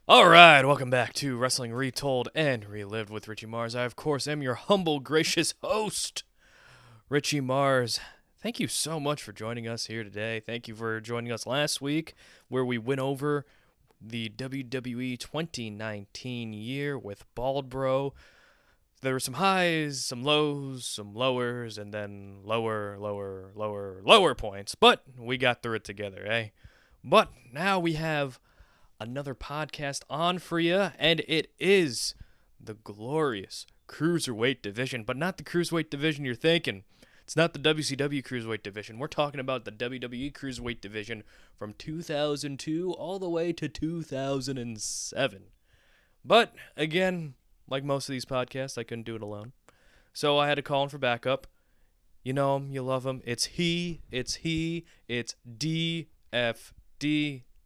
Alright, welcome back to Wrestling Retold and Relived with Richie Mars. I, of course, am your humble, gracious host, Richie Mars. Thank you so much for joining us here today. Thank you for joining us last week, where we went over the WWE 2019 year with Bald Bro. There were some highs, some lows, some lowers, and then lower points. But we got through it together, eh? But now we have another podcast on for you, and it is the glorious Cruiserweight Division, but not the Cruiserweight Division you're thinking. It's not the WCW Cruiserweight Division. We're talking about the WWE Cruiserweight Division from 2002 all the way to 2007. But, again, like most of these podcasts, I couldn't do it alone. So I had to call in for backup. You know him, you love him. It's it's DFD.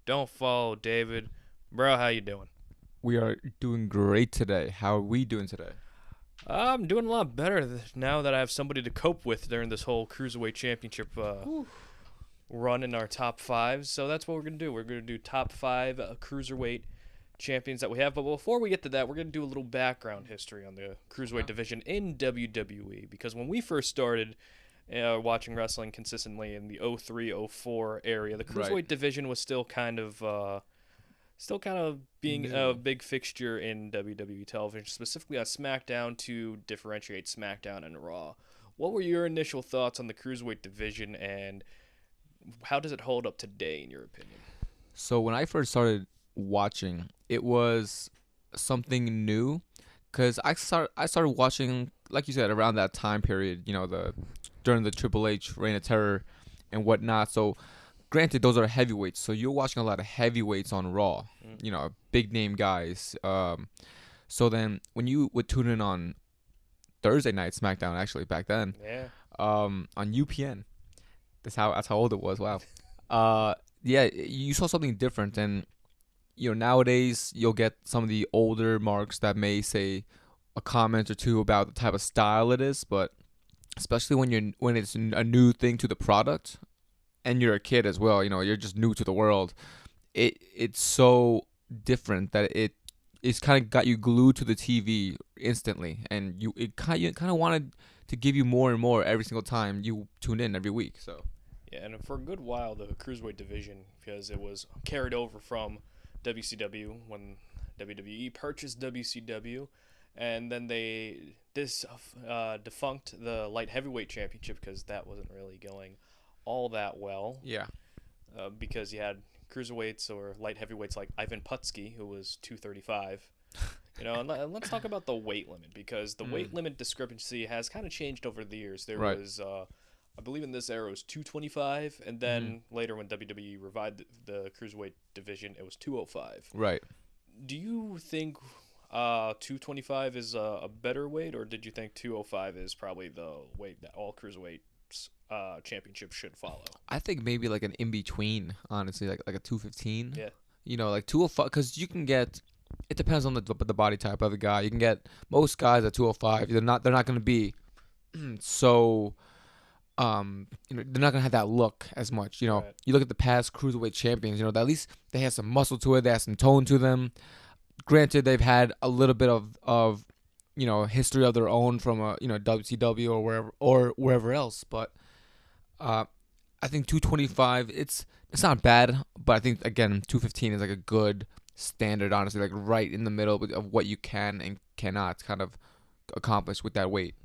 Don't follow David. Bro, how you doing? We are doing great today. How are we doing today? I'm doing a lot better now that I have somebody to cope with during this whole Cruiserweight Championship run in our top fives. So that's what we're going to do. We're going to do top five Cruiserweight champions that we have. But before we get to that, we're going to do a little background history on the Cruiserweight division in WWE. Because when we first started watching wrestling consistently in the 03-04 area, the Cruiserweight division was still kind of being a big fixture in WWE television, specifically on SmackDown, to differentiate SmackDown and Raw. What were your initial thoughts on the Cruiserweight division, and how does it hold up today, in your opinion? So when I first started watching, it was something new, because I started watching, like you said, around that time period, during the Triple H Reign of Terror and whatnot. So granted, those are heavyweights, so you're watching a lot of heavyweights on Raw, big name guys. So then when you would tune in on Thursday night SmackDown, actually back then, on UPN, that's how old it was. Wow. You saw something different, and nowadays you'll get some of the older marks that may say a comment or two about the type of style it is, but especially when it's a new thing to the product, and you're a kid as well, you're just new to the world. It's so different that it's kind of got you glued to the TV instantly, and you kind of wanted to give you more and more every single time you tune in every week. So yeah, and for a good while, the Cruiserweight division, because it was carried over from WCW when WWE purchased WCW, and then they defunct the Light Heavyweight Championship because that wasn't really going all that well. Yeah. Because you had cruiserweights or light heavyweights like Ivan Putski, who was 235. And let's talk about the weight limit, because the weight limit discrepancy has kind of changed over the years. There was, I believe in this era, it was 225, and then later when WWE revived the Cruiserweight division, it was 205. Right. Do you think 225 is a better weight, or did you think 205 is probably the weight that all Cruiserweight championships should follow? I think maybe like an in between, honestly, like a 215. Yeah. Like 205, because you can get. It depends on the body type of the guy. You can get most guys at 205. They're not going to be so. They're not going to have that look as much. Right. You look at the past Cruiserweight champions. At least they have some muscle to it. They have some tone to them. Granted, they've had a little bit of history of their own from WCW or wherever else, but I think 225, it's not bad, but I think again 215 is like a good standard, honestly, like right in the middle of what you can and cannot kind of accomplish with that weight.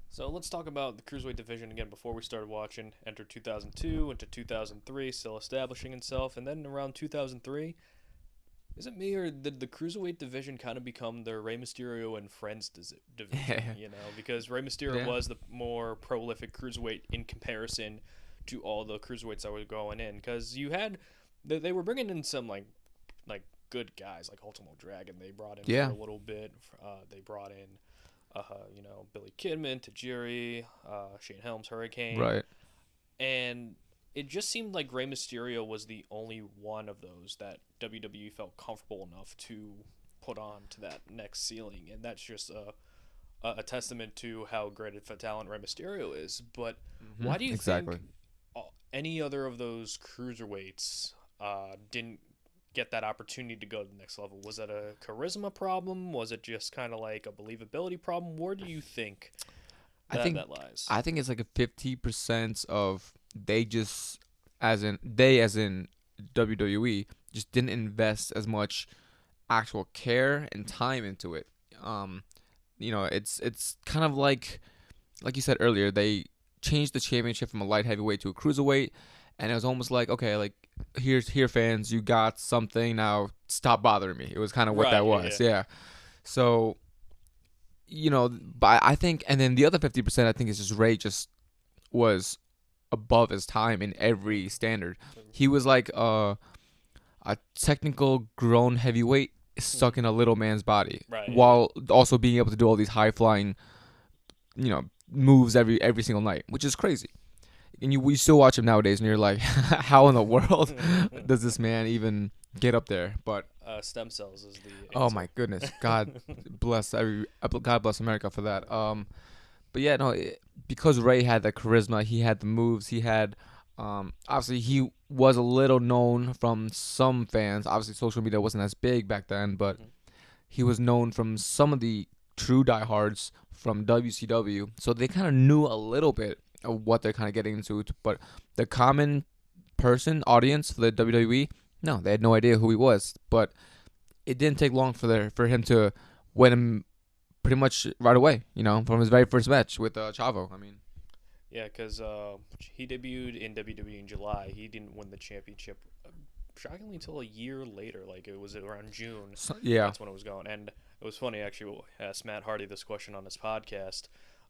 So let's talk about the Cruiserweight division again. Before we started watching, entered 2002 into 2003, still establishing itself, and then around 2003, is it me, or did the Cruiserweight division kind of become the Rey Mysterio and Friends division? Because Rey Mysterio was the more prolific cruiserweight in comparison to all the cruiserweights that were going in. Because you had, they were bringing in some like good guys like Ultimo Dragon. They brought in for a little bit. They brought in, Billy Kidman, Tajiri, Shane Helms, Hurricane. Right. And it just seemed like Rey Mysterio was the only one of those that WWE felt comfortable enough to put on to that next ceiling, and that's just a testament to how great of a talent Rey Mysterio is. But why do you think any other of those cruiserweights didn't get that opportunity to go to the next level? Was it a charisma problem? Was it just kind of like a believability problem? Where do you think that lies? I think it's like a 50% of they just as in WWE just didn't invest as much actual care and time into it. It's kind of like you said earlier, they changed the championship from a light heavyweight to a cruiserweight, and it was almost like, okay, like here fans, you got something now. Stop bothering me. It was kind of what that was, yeah. So, but I think, and then the other 50%, I think, is just Ray just was above his time in every standard. He was like a technical grown heavyweight stuck in a little man's body, while also being able to do all these high flying, moves every single night, which is crazy. And we still watch him nowadays, and you're like, how in the world does this man even get up there? But stem cells is the answer. Oh my goodness, God bless America for that. But yeah, no, because Ray had the charisma, he had the moves, he had obviously he was a little known from some fans. Obviously, social media wasn't as big back then, but he was known from some of the true diehards from WCW, so they kind of knew a little bit of what they're kind of getting into. But the common audience for the WWE, no, they had no idea who he was. But it didn't take long for him to win him pretty much right away, from his very first match with Chavo. I mean, yeah, because he debuted in WWE in July. He didn't win the championship, shockingly, until a year later. Like, it was around June. Yeah. That's when it was going. And it was funny, actually, I asked Matt Hardy this question on his podcast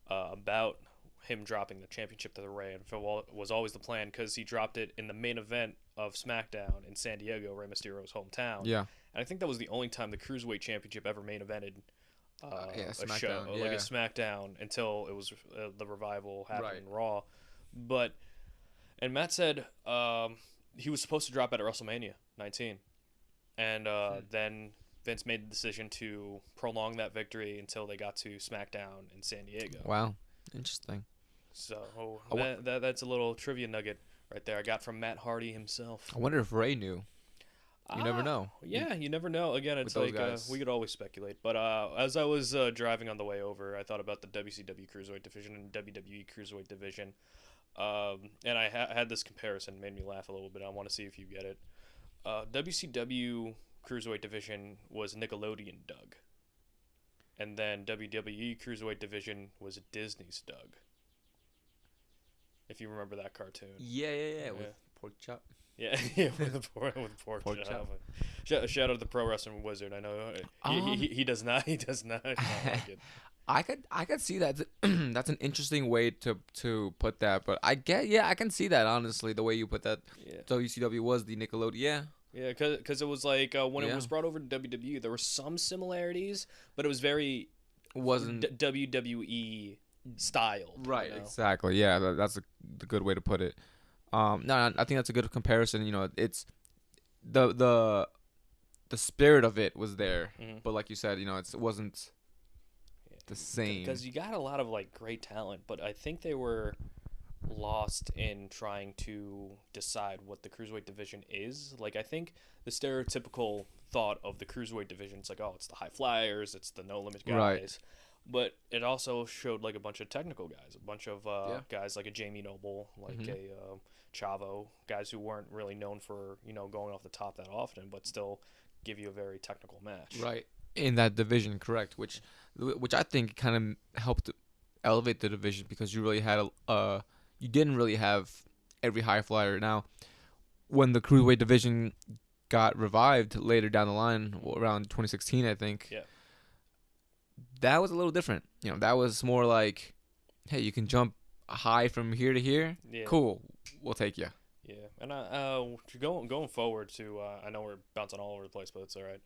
about him dropping the championship to the Ray. And it was always the plan, because he dropped it in the main event of SmackDown in San Diego, Rey Mysterio's hometown. Yeah. And I think that was the only time the Cruiserweight Championship ever main evented a show, yeah. like a SmackDown, until it was the revival happened in Raw. And Matt said he was supposed to drop it at WrestleMania 19, and then Vince made the decision to prolong that victory until they got to SmackDown in San Diego. Wow, interesting. So that's a little trivia nugget right there I got from Matt Hardy himself. I wonder if Ray knew. You never know. Yeah, you never know. Again, it's like we could always speculate. But as I was driving on the way over, I thought about the WCW Cruiserweight Division and WWE Cruiserweight Division. And I had this comparison. It made me laugh a little bit. I want to see if you get it. WCW Cruiserweight Division was Nickelodeon Doug. And then WWE Cruiserweight Division was Disney's Doug. If you remember that cartoon. Yeah. With pork chop. Yeah, with pork chop. Shout out to the Pro Wrestling Wizard. I know he does not. He does not like it. I could see that. That's an interesting way to put that. But I can see that, honestly, the way you put that. Yeah. WCW was the Nickelodeon. Yeah. Yeah, because it was like when it was brought over to WWE, there were some similarities, but it was very wasn't WWE styled. Right. Exactly. Yeah, that's the good way to put it. No, I think that's a good comparison. It's the spirit of it was there, but like you said, it wasn't the same. Because you got a lot of like great talent, but I think they were lost in trying to decide what the Cruiserweight division is. Like, I think the stereotypical thought of the Cruiserweight division, it's like, oh, it's the high flyers, it's the no limit guys. Right. But it also showed like a bunch of technical guys, a bunch of guys like a Jamie Noble, like a Chavo, guys who weren't really known for going off the top that often, but still give you a very technical match. Right, in that division, correct? Which I think kind of helped elevate the division, because you really had you didn't really have every high flyer. Now, when the Cruiserweight division got revived later down the line, around 2016, I think. Yeah. That was a little different. That was more like, hey, you can jump high from here to here. Yeah. Cool, we'll take you. Yeah, and going forward to, I know we're bouncing all over the place, but it's all right.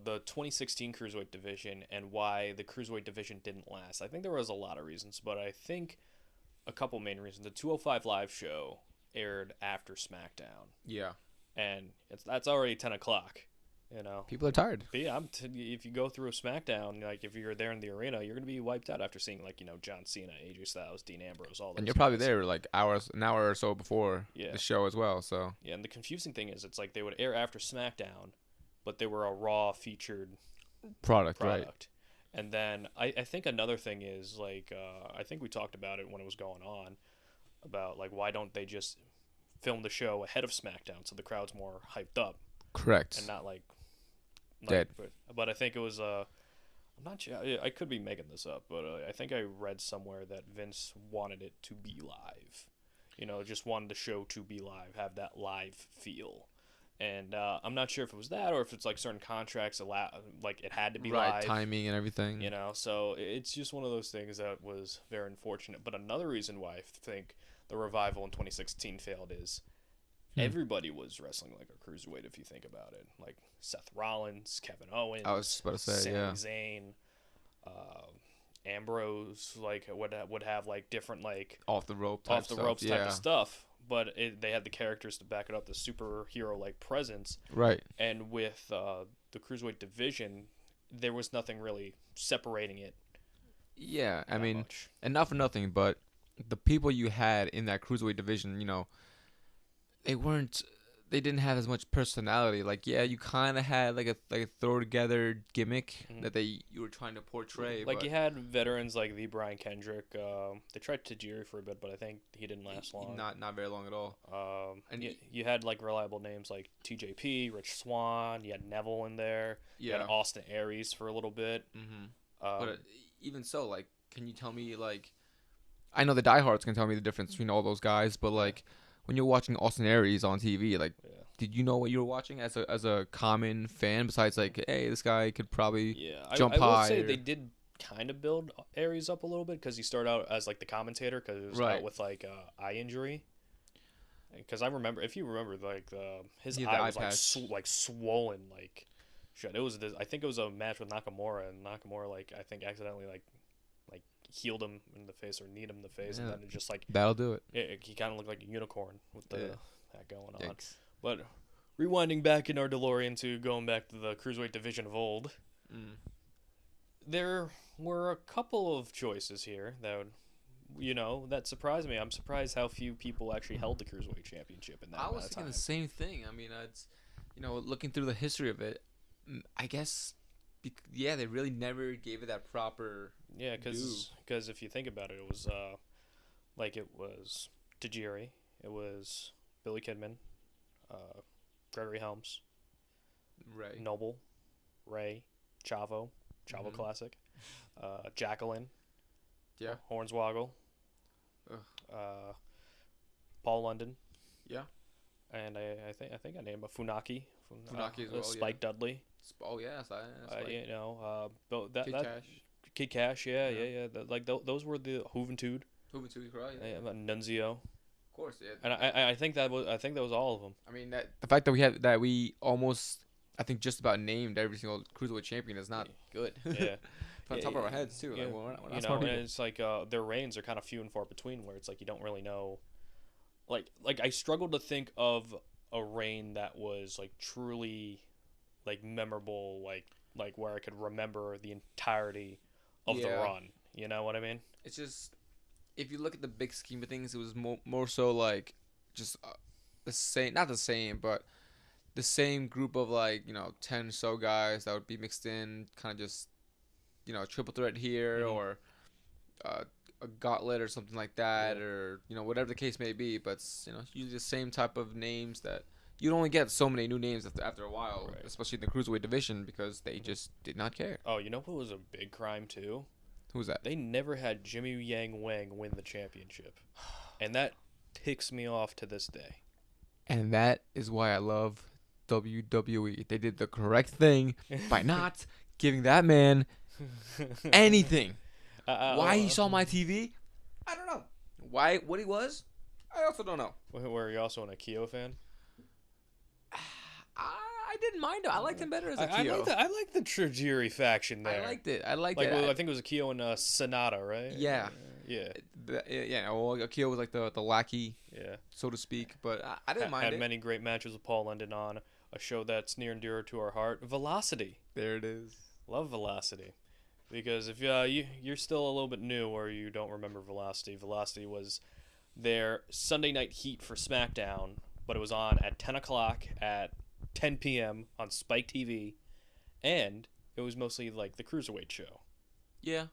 The 2016 Cruiserweight division and why the Cruiserweight division didn't last. I think there was a lot of reasons, but I think a couple main reasons. The 205 Live show aired after SmackDown. Yeah. And that's already 10 o'clock. You know, People are tired. but yeah, if you go through a SmackDown, like if you're there in the arena, you're gonna be wiped out after seeing like John Cena, AJ Styles, Dean Ambrose, all those. And you're probably guys. there like an hour or so before Yeah. the show as well. So Yeah, and the confusing thing is, it's like they would air after SmackDown, but they were a Raw featured product. Right? And then I think another thing is like I think we talked about it when it was going on about like why don't they just film the show ahead of SmackDown so the crowd's more hyped up Correct. and not like Dead. But I think it was I'm not sure. I could be making this up, but I think I read somewhere that Vince wanted it to be live. Just wanted the show to be live, have that live feel. And I'm not sure if it was that or if it's like certain contracts allow, like it had to be Right, live. timing and everything. So it's just one of those things that was very unfortunate. But another reason why I think the revival in 2016 failed is everybody was wrestling like a cruiserweight, if you think about it. Like Seth Rollins, Kevin Owens, I was about to say, Sami yeah. Zayn, Ambrose, like would have like different like Off the rope type yeah. of stuff. But they had the characters to back it up, the superhero like presence. Right. And with the Cruiserweight division, there was nothing really separating it. Yeah, I mean, much. And not for nothing, but the people you had in that Cruiserweight division, they didn't have as much personality. Like, yeah, you kind of had like a throw together gimmick that you were trying to portray. Like but you had veterans like the Brian Kendrick. They tried Tajiri for a bit, but I think he didn't last long. Not very long at all. And you had like reliable names like TJP, Rich Swann. You had Neville in there. Yeah. You had Austin Aries for a little bit. Mm-hmm. But even so, like, can you tell me, like, I know the diehards can tell me the difference between all those guys, but like, when you're watching Austin Aries on TV, like, did you know what you were watching as a common fan? Besides, like, hey, this guy could probably jump high. I would say they did kind of build Aries up a little bit because he started out as like the commentator because he was out with like eye injury. Because if you remember, like his eye was like swollen, like shit. It was I think it was a match with Nakamura, and Nakamura like I think accidentally like healed him in the face or kneed him in the face, and then it just like that'll do it. He kind of looked like a unicorn with that going on. But rewinding back in our DeLorean to going back to the Cruiserweight division of old, there were a couple of choices here that that surprised me. I'm surprised how few people actually held the Cruiserweight Championship in that I was thinking the same thing. I mean, it's looking through the history of it, I guess. They really never gave it that proper. Yeah, because if you think about it, it was it was Tajiri, it was Billy Kidman, Gregory Helms, Ray Noble, Ray, Chavo Classic, Jacqueline, Hornswoggle, Paul London, and I think I named a Funaki as well, Spike Dudley. Oh yeah, Spike. Kid Cash, yeah. Those were the Juventud. Right? Nunzio. Of course, yeah. And I think that was all of them. I mean, the fact that we almost, I think, just about named every single Cruiserweight champion is not good. Yeah. From the top of our heads too. Yeah. Like, we're not smart and people. it's like their reigns are kind of few and far between, where it's like you don't really know. Like I struggled to think of a reign that was like truly, like memorable, like where I could remember the entirety of the run. You know what I mean? It's just, if you look at the big scheme of things, it was more so like just the same, not the same, but the same group of 10 so guys that would be mixed in, kind of just triple threat here or a gauntlet or something like that, or whatever the case may be. But it's usually the same type of names that you'd only get so many new names after a while, especially in the Cruiserweight division, because they just did not care. Oh, you know who was a big crime too? Who was that? They never had Jimmy Yang Wang win the championship, and that ticks me off to this day. And that is why I love WWE. They did the correct thing by not giving that man anything. Why he saw my TV? I don't know. What he was? I also don't know. Were you also an Akio fan? I didn't mind him. I liked him better as Akio. I like the Tajiri faction there. I liked it. I think it was Akio and Sonata, right? Yeah. Yeah. Well, Akio was like the lackey, so to speak. But I didn't mind it. Had many great matches with Paul London on. a show that's near and dear to our heart, Velocity. There it is. Love Velocity. Because if you're still a little bit new or you don't remember Velocity, Velocity was their Sunday Night Heat for SmackDown, but it was on at 10 o'clock at 10 p.m. on Spike TV, and it was mostly like the Cruiserweight show. Yeah.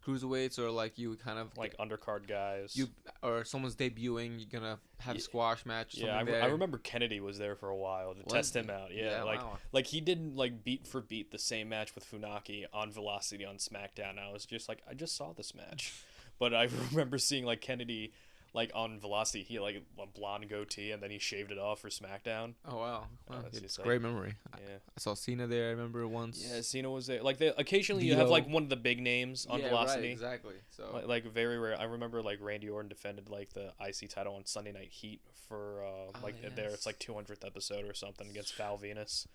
Cruiserweights or like you kind of like undercard guys. Or someone's debuting, you're gonna have a squash match. Yeah, I remember Kennedy was there for a while to test him out. Yeah, like he didn't like beat for beat the same match with Funaki on Velocity on SmackDown. I was just like, I just saw this match, but I remember seeing like Kennedy like on Velocity, he like a blonde goatee and then he shaved it off for SmackDown. Oh wow, it's great memory. Yeah, I saw Cena there. I remember once. Yeah, Cena was there. Like occasionally you have like one of the big names on Velocity. Right, exactly. So like very rare. I remember like Randy Orton defended like the IC title on Sunday Night Heat for it's like 200th episode or something against Val Venus.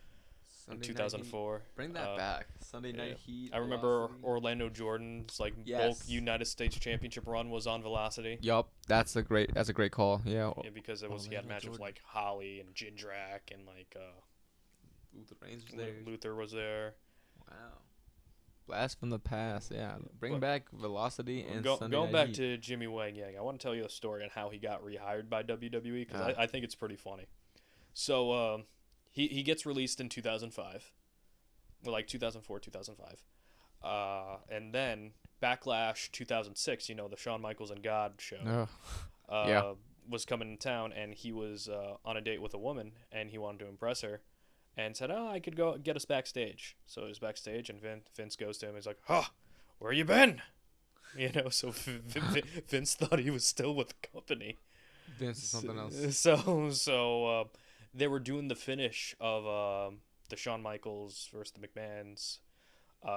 In 2004. Bring that back. Sunday Night Heat. I remember Orlando Jordan's like bulk United States Championship run was on Velocity. Yup, that's a great call. Yeah. Yeah, because it was he had matches with like Holly and Jindrak and like Luther Reigns was there. Luther was there. Wow. Blast from the past. Yeah. Bring back Velocity and Sunday going Night back Heat. to Jimmy Wang Yang. I want to tell you a story on how he got rehired by WWE because I think it's pretty funny. So He gets released in 2005, or like 2004, 2005, and then Backlash 2006. You know, the Shawn Michaels and God show. Was coming in town, and he was on a date with a woman, and he wanted to impress her, and said, "Oh, I could go get us backstage." So he was backstage, and Vince goes to him. He's like, "Huh, where you been?" You know, so Vince thought he was still with the company. Vince is something else. So. They were doing the finish of the Shawn Michaels versus the McMahons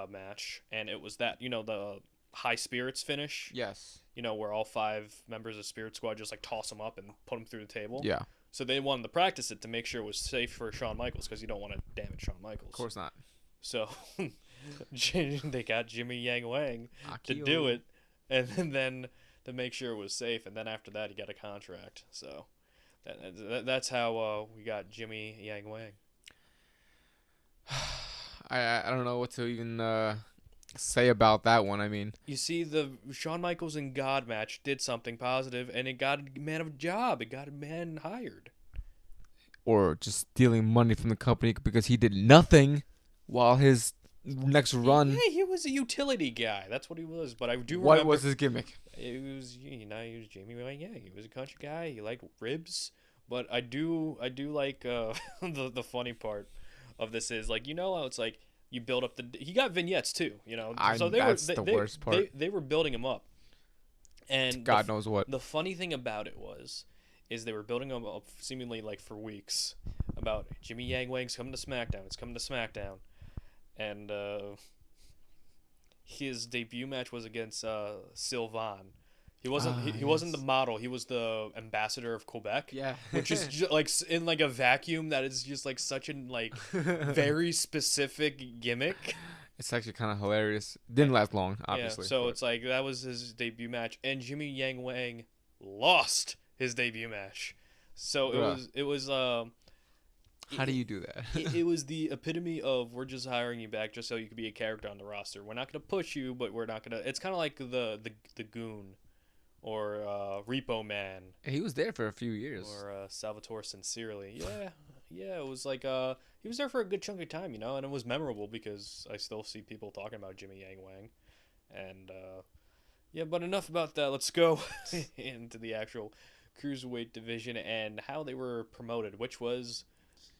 match, and it was that, you know, the high spirits finish. Yes. You know, where all 5 members of Spirit Squad just like toss them up and put them through the table. Yeah. So they wanted to practice it to make sure it was safe for Shawn Michaels because you don't want to damage Shawn Michaels. Of course not. So they got Jimmy Yang Wang to do it, and then to make sure it was safe, and then after that he got a contract. So. That's how we got Jimmy Yang Wang. I don't know what to even say about that one. I mean, you see, the Shawn Michaels and God match did something positive, and it got a man a job. It got a man hired. Or just stealing money from the company because he did nothing while his next run. Yeah, he was a utility guy. That's what he was. But I do remember. What was his gimmick? It was, he was Jimmy Wang Yang. He was a country guy. He liked ribs. But I do like the funny part of this is, like, you know how it's like you build up he got vignettes too, you know. That's the worst part. They were building him up. And God knows what. The funny thing about it is they were building him up seemingly like for weeks about Jimmy Yang Wang's coming to SmackDown. It's coming to SmackDown. And his debut match was against Sylvain. He wasn't the model. He was the ambassador of Quebec. Yeah, which is just like in like a vacuum that is just like such an like very specific gimmick. It's actually kind of hilarious. Didn't last long, obviously. Yeah, so it's like that was his debut match, and Jimmy Yang Wang lost his debut match. So it was. How do you do that? it was the epitome of, we're just hiring you back just so you could be a character on the roster. We're not gonna push you, but we're not gonna. It's kind of like the Goon. Or Repo Man. He was there for a few years. Or Salvatore Sincerely. Yeah. It was like he was there for a good chunk of time, you know, and it was memorable because I still see people talking about Jimmy Yang Wang. And but enough about that. Let's go into the actual Cruiserweight division and how they were promoted, which was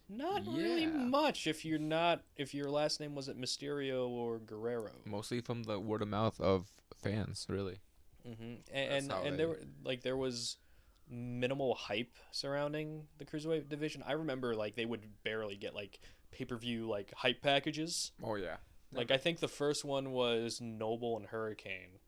not really much if your last name wasn't Mysterio or Guerrero. Mostly from the word of mouth of fans, really. Mm-hmm. And there was minimal hype surrounding the Cruiserweight division. I remember like they would barely get like pay-per-view like hype packages. Oh yeah. Like I think the first one was Noble and Hurricane.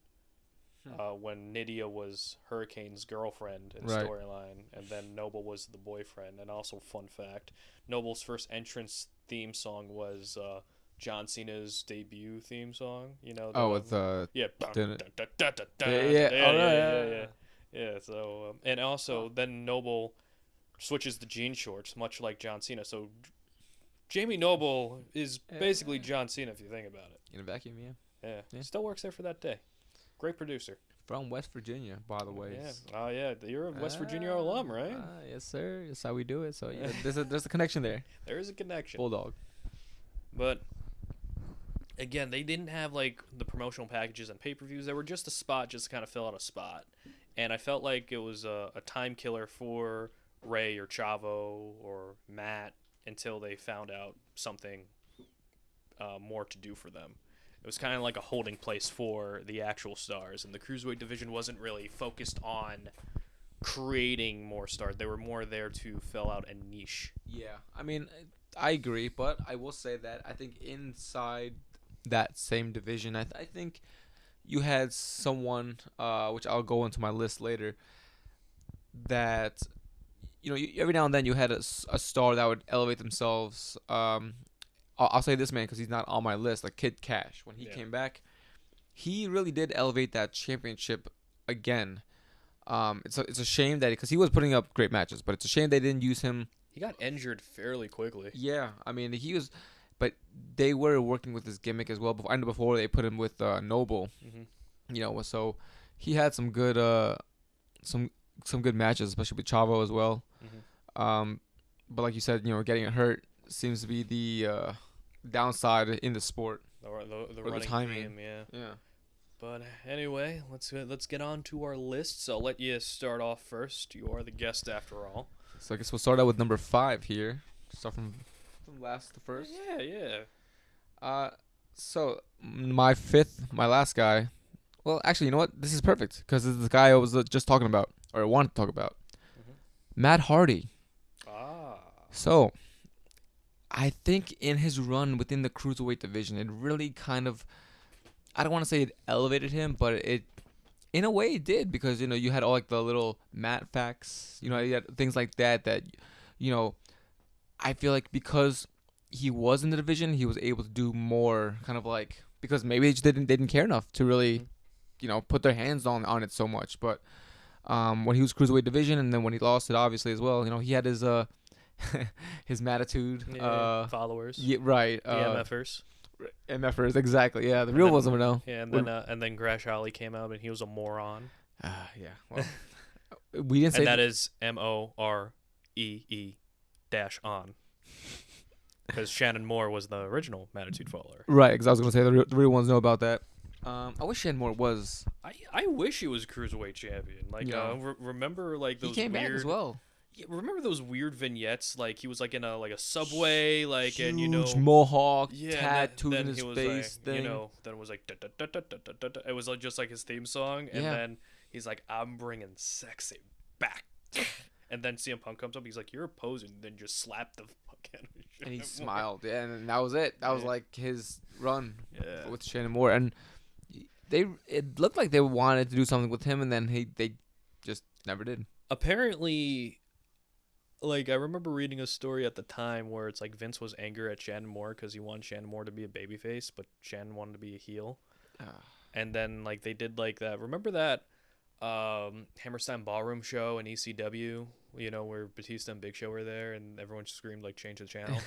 When Nydia was Hurricane's girlfriend in the storyline, and then Noble was the boyfriend. And also, fun fact, Noble's first entrance theme song was John Cena's debut theme song, you know. So and also then Noble switches to jean shorts, much like John Cena. So Jamie Noble is basically John Cena if you think about it. In a vacuum, yeah. Yeah. Still works there for that day. Great producer. From West Virginia, by the way. Yeah. Oh yeah, you're a West Virginia alum, right? Yes, sir. That's how we do it. So yeah, there's a connection there. There is a connection. Bulldog. But again, they didn't have like the promotional packages and pay-per-views. They were just a spot, just to kind of fill out a spot. And I felt like it was a time killer for Ray or Chavo or Matt until they found out something more to do for them. It was kind of like a holding place for the actual stars, and the Cruiserweight division wasn't really focused on creating more stars. They were more there to fill out a niche. Yeah, I mean, I agree, but I will say that I think inside that same division, I think you had someone, which I'll go into my list later, that, every now and then you had a star that would elevate themselves. I'll say this man because he's not on my list, like Kid Cash. When he came back, he really did elevate that championship again. It's a shame that because he was putting up great matches, but it's a shame they didn't use him. He got injured fairly quickly. Yeah, I mean he was, but they were working with his gimmick as well. I know before they put him with Noble, so he had some good some good matches, especially with Chavo as well. But like you said, getting hurt seems to be the downside in the sport. The running timing. Game, yeah. But anyway, let's get on to our lists. I'll let you start off first. You are the guest after all. So I guess we'll start out with number 5 here. Start from last to first. Yeah. So my last guy. Well, actually, you know what? This is perfect because this is the guy I was just talking about, or I wanted to talk about. Matt Hardy. So I think in his run within the Cruiserweight division, it really kind of, I don't want to say it elevated him, but it, in a way it did because, you had all like the little Matt facts, you had things like that, I feel like because he was in the division, he was able to do more kind of like, because maybe they just didn't care enough to really, put their hands on it so much. But when he was Cruiserweight division and then when he lost it, obviously as well, he had his his Matitude followers. Yeah, right. The MFers. MFers, exactly. Yeah, the real ones don't know. Yeah, and then Grash Ali came out and he was a moron. Yeah. Well, we didn't say. And that is MOREE -on. Because Shannon Moore was the original Matitude follower. Right, because I was going to say the real ones know about that. I wish Shannon Moore was. I wish he was Cruiserweight champion. Like, remember like those. He came back as well. Yeah, remember those weird vignettes? Like he was like in a subway, like huge and mohawk, tattooed in his face like, thing. Then it was like it was like just like his theme song, and then he's like, "I'm bringing sexy back," and then CM Punk comes up, he's like, "You're opposing," and then just slapped the fuck out of him. And he smiled, and that was it. That was like his run with Shannon Moore, and it looked like they wanted to do something with him, and then they just never did. Apparently. Like, I remember reading a story at the time where it's like Vince was angry at Shannon Moore because he wanted Shannon Moore to be a babyface, but Shannon wanted to be a heel. And then, like, they did, like, that. Remember that Hammerstein Ballroom show in ECW, where Batista and Big Show were there and everyone screamed, like, change the channel?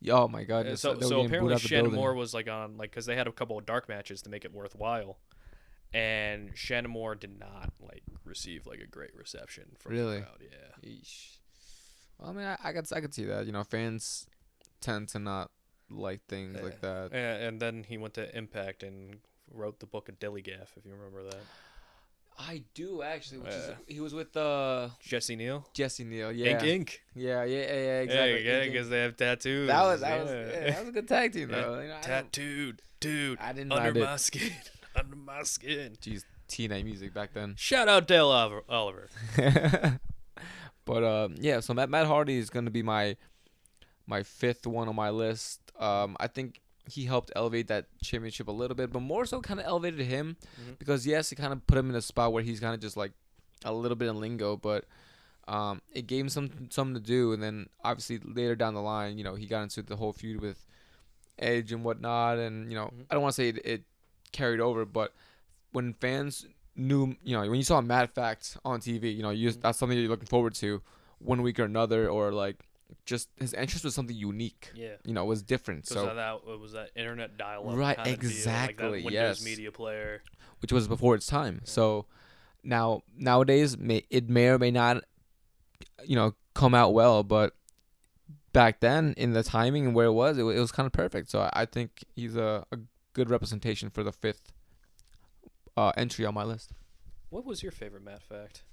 Oh, my God. So apparently Shannon Moore was, like, on, like, because they had a couple of dark matches to make it worthwhile. And Shannon Moore did not, like, receive, like, a great reception from the crowd. Yeah. Eesh. Well, I mean, I could see that. Fans tend to not like things like that. And then he went to Impact and wrote the book of Dilly Gaff, if you remember that. I do, actually. He was with Jesse Neal. Jesse Neal, yeah. Ink. Yeah, exactly. Yeah, because they have tattoos. That was a good tag team, though. Tattooed, dude. I didn't under my skin. Under my skin. Jeez, TNA music back then. Shout out Dale Oliver. But so Matt Hardy is gonna be my 5th one on my list. I think he helped elevate that championship a little bit, but more so kind of elevated him because yes, it kind of put him in a spot where he's kind of just like a little bit in lingo, but it gave him something to do. And then obviously later down the line, he got into the whole feud with Edge and whatnot, and I don't want to say it carried over, but when fans knew, when you saw Mad Facts on TV, that's something you're looking forward to one week or another, or like just his entrance was something unique. Yeah. You know, it was different. Because So that it was that internet dial-up right, kind of deal, like that exactly. Windows Yes, Media Player. which was before its time. Yeah. So nowadays it may or may not, come out well, but back then in the timing and where it was kind of perfect. So I think he's a good representation for the fifth entry on my list. What was your favorite Matt fact?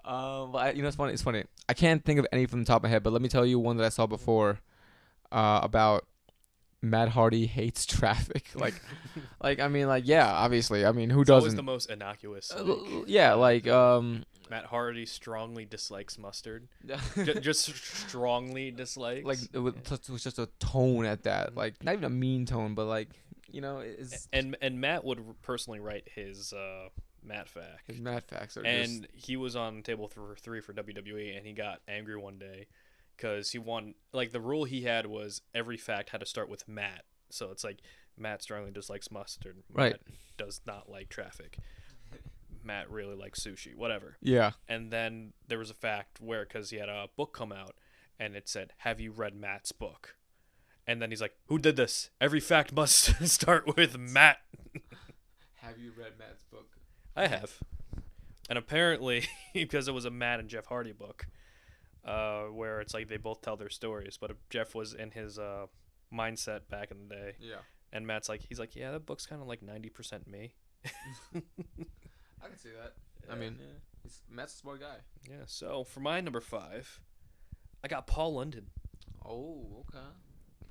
It's funny. It's funny. I can't think of any from the top of my head, but let me tell you one that I saw before, about Matt Hardy hates traffic. Yeah, obviously. I mean, who It's doesn't? always the most innocuous. Matt Hardy strongly dislikes mustard. Just strongly dislikes. it was just a tone at that. Like, not even a mean tone, but it's and Matt would personally write his Matt fact. his Matt facts are And he was on table 3 for WWE, and he got angry one day because he won. Like, the rule he had was every fact had to start with Matt. So it's like Matt strongly dislikes mustard. Right. Matt does not like traffic. Matt really likes sushi. Whatever. Yeah. And then there was a fact where, because he had a book come out, and it said, "Have you read Matt's book?" And then he's like, "Who did this? Every fact must start with Matt." Have you read Matt's book? I have. And apparently, because it was a Matt and Jeff Hardy book, where it's like they both tell their stories, but Jeff was in his mindset back in the day. Yeah. And Matt's like, he's like, yeah, that book's kind of like 90% me. I can see that. I mean, Matt's a smart guy. Yeah, so for my number 5, I got Paul London. Oh, okay.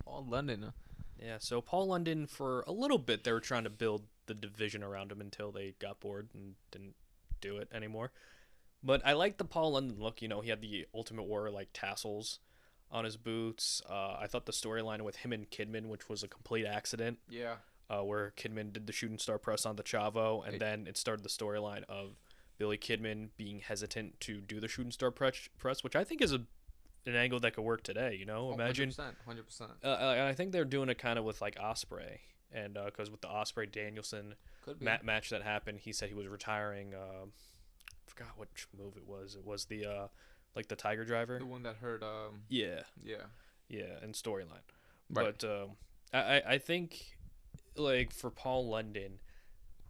Paul London. Huh? Yeah, so Paul London, for a little bit, they were trying to build the division around him until they got bored and didn't do it anymore. But I like the Paul London look. You know, he had the Ultimate Warrior like tassels on his boots. I thought the storyline with him and Kidman, which was a complete accident, Yeah. where Kidman did the shooting star press on the Chavo, and then it started the storyline of Billy Kidman being hesitant to do the shooting star press, which I think is an angle that could work today. You know, imagine 100%. I think they're doing it kind of with like Osprey, and because with the Osprey Danielson match that happened, he said he was retiring. I forgot which move it was. It was the like the Tiger Driver. The one that hurt. Yeah, and storyline. Right. But I think like for Paul London,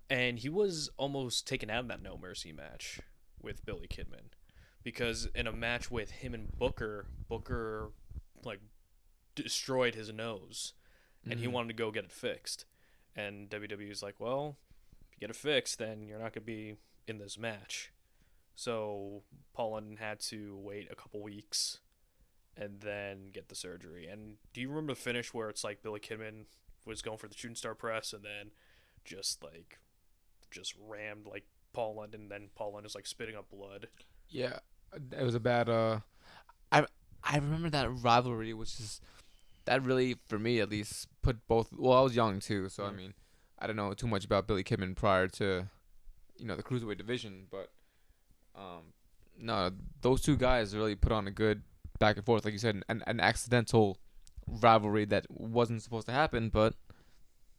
and he was almost taken out of that No Mercy match with Billy Kidman, because in a match with him and Booker like destroyed his nose, and he wanted to go get it fixed, and WWE's like, well, if you get it fixed, then you're not gonna be in this match. So Paul London had to wait a couple weeks and then get the surgery. And do you remember the finish where it's like Billy Kidman was going for the shooting star press and then just rammed like Paul London, and then Paul London's like spitting up blood? Yeah, it was a bad. I remember that rivalry, which is that really, for me at least, put both. Well, I was young too, so I mean, I don't know too much about Billy Kidman prior to, the Cruiserweight division, but no, those two guys really put on a good back and forth, like you said, an accidental rivalry that wasn't supposed to happen, but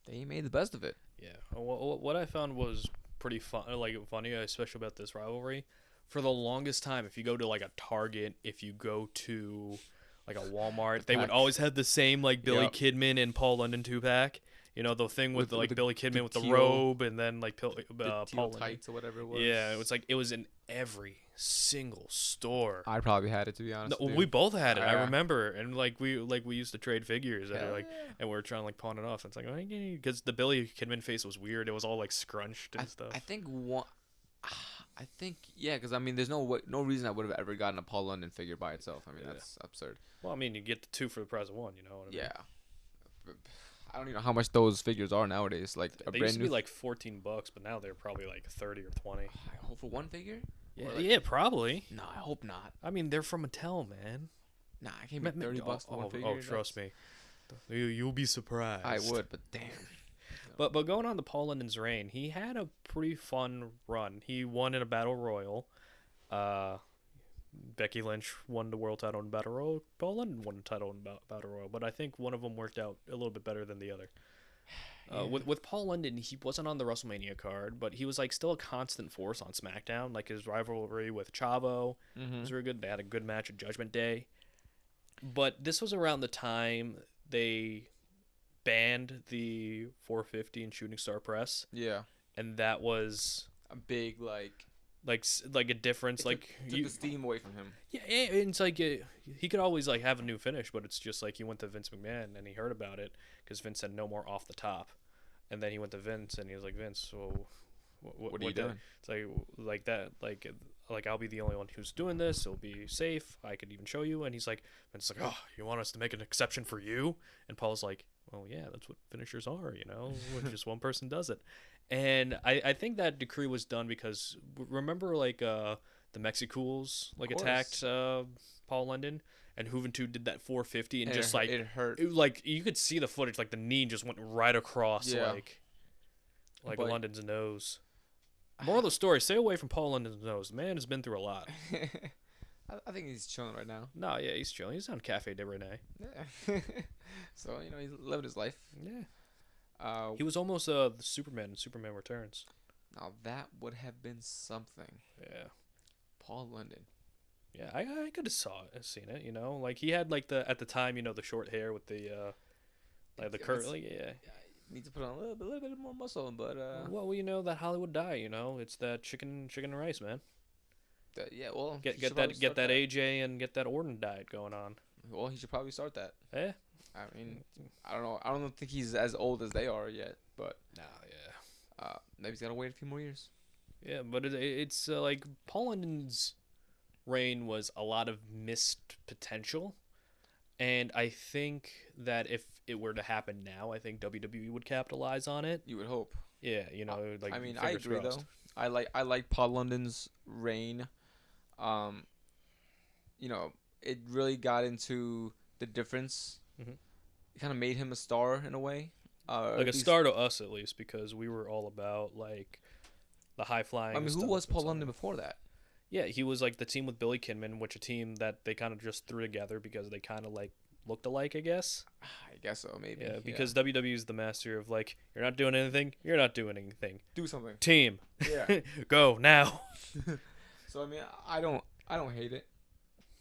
they made the best of it. Yeah, what I found was pretty funny, especially about this rivalry. For the longest time, if you go to like a Target, if you go to like a Walmart, they would always have the same like Billy Kidman and Paul London 2-pack. You know, the thing with like Billy Kidman with the robe, and then like Paul London tights or whatever it was. Yeah, it was in every single store. I probably had it, to be honest. No, we both had it. I remember, and we used to trade figures, and and we were trying to like pawn it off. It's like, because the Billy Kidman face was weird. It was all like scrunched and stuff. I think because I mean, there's no reason I would have ever gotten a Paul London figure by itself. I mean, that's absurd. Well, I mean, you get the 2 for the price of 1. You know what I mean? Yeah. I don't even know how much those figures are nowadays. Like they used to be like $14, but now they're probably like 30 or 20. I hope for one figure. Yeah, probably. No, I hope not. I mean, they're from Mattel, man. Nah, I can't make $30 for one figure. Oh, trust me. You'll be surprised. I would, but damn. But going on to Paul London's reign, he had a pretty fun run. He won in a battle royal. Becky Lynch won the world title in Battle Royal. Paul London won the title in Battle Royal, but I think one of them worked out a little bit better than the other. With Paul London, he wasn't on the WrestleMania card, but he was like still a constant force on SmackDown. Like his rivalry with Chavo was very good. They had a good match at Judgment Day. But this was around the time they banned the 450 and Shooting Star Press. Yeah. And that was a big like a difference. Took the steam away from him. Yeah, it's like he could always like have a new finish, but it's just like he went to Vince McMahon and he heard about it because Vince said no more off the top, and then he went to Vince and he was like, Vince, so what are you doing? It's like that, like I'll be the only one who's doing this. It'll be safe. I could even show you. And he's like, Vince's like, oh, you want us to make an exception for you? And Paul's like, well, yeah, that's what finishers are, when just one person does it. And I think that decree was done because remember like the Mexicools like attacked Paul London, and Juventud did that 450 and just like it hurt. Like you could see the footage, like the knee just went right across like London's nose. Moral of the story: stay away from Paul London's nose. The man has been through a lot. I think he's chilling right now. No, yeah, he's chilling. He's on Cafe de Rene. Yeah. So he's living his life. Yeah. He was almost the Superman in Superman Returns. Now that would have been something. Yeah. Paul London. Yeah, I could have seen it. Like he had like at the time, the short hair with the like the curl. Yeah. Need to put on a little bit more muscle, but well, that Hollywood diet, it's that chicken and rice, man. Well, get that AJ and get that Orton diet going on. Well, he should probably start that. Yeah. I mean, I don't know. I don't think he's as old as they are yet, but maybe he's gotta wait a few more years. Yeah, but it's like Paul London's reign was a lot of missed potential, and I think that if it were to happen now, I think WWE would capitalize on it. You would hope. Yeah, like. I mean, I agree crossed. though. I like Paul London's reign. It really got into the difference. Mm-hmm. It kind of made him a star in a way. Like a star to us, at least, because we were all about like the high flying. I mean, who was Paul London before that? Yeah, he was like the team with Billy Kidman, which a team that they kind of just threw together because they kind of like looked alike, I guess. I guess so, maybe. Yeah, because WWE is the master of like, you're not doing anything, you're not doing anything. Do something. Team. Yeah. Go now. So I mean, I don't hate it.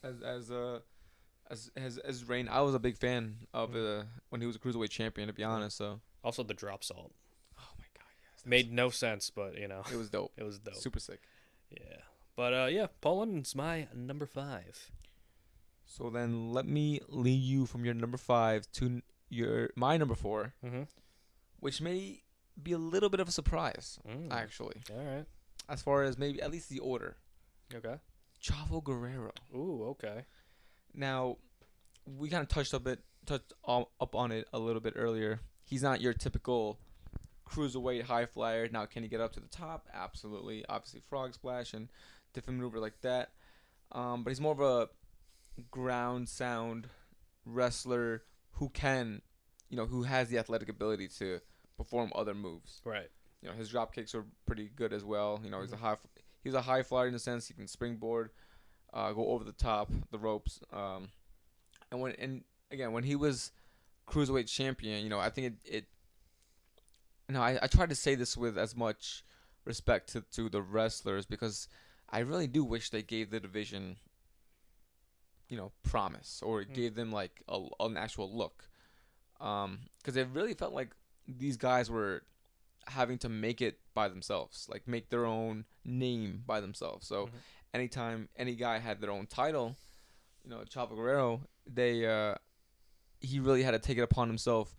As Reign, I was a big fan of when he was a Cruiserweight champion, to be honest. So also the drop salt. Oh my god, yes. Made no sense, but it was dope. It was dope. Super sick. Yeah. But Paul London's my number 5. So then let me lead you from your number 5 to my number 4, which may be a little bit of a surprise, actually. All right. As far as maybe at least the order. Okay. Chavo Guerrero. Ooh, okay. Now, we kind of touched up on it a little bit earlier. He's not your typical cruiserweight high flyer. Now, can he get up to the top? Absolutely. Obviously, frog splash and different maneuver like that. But he's more of a ground sound wrestler who who has the athletic ability to perform other moves. Right. His drop kicks are pretty good as well. He's a high flyer in the sense he can springboard, go over the top, the ropes. And when he was Cruiserweight champion, I think I try to say this with as much respect to the wrestlers because I really do wish they gave the division, promise or gave them like an actual look. Because it really felt like these guys were having to make it by themselves, like make their own name by themselves. So anytime any guy had their own title, Chavo Guerrero, he really had to take it upon himself,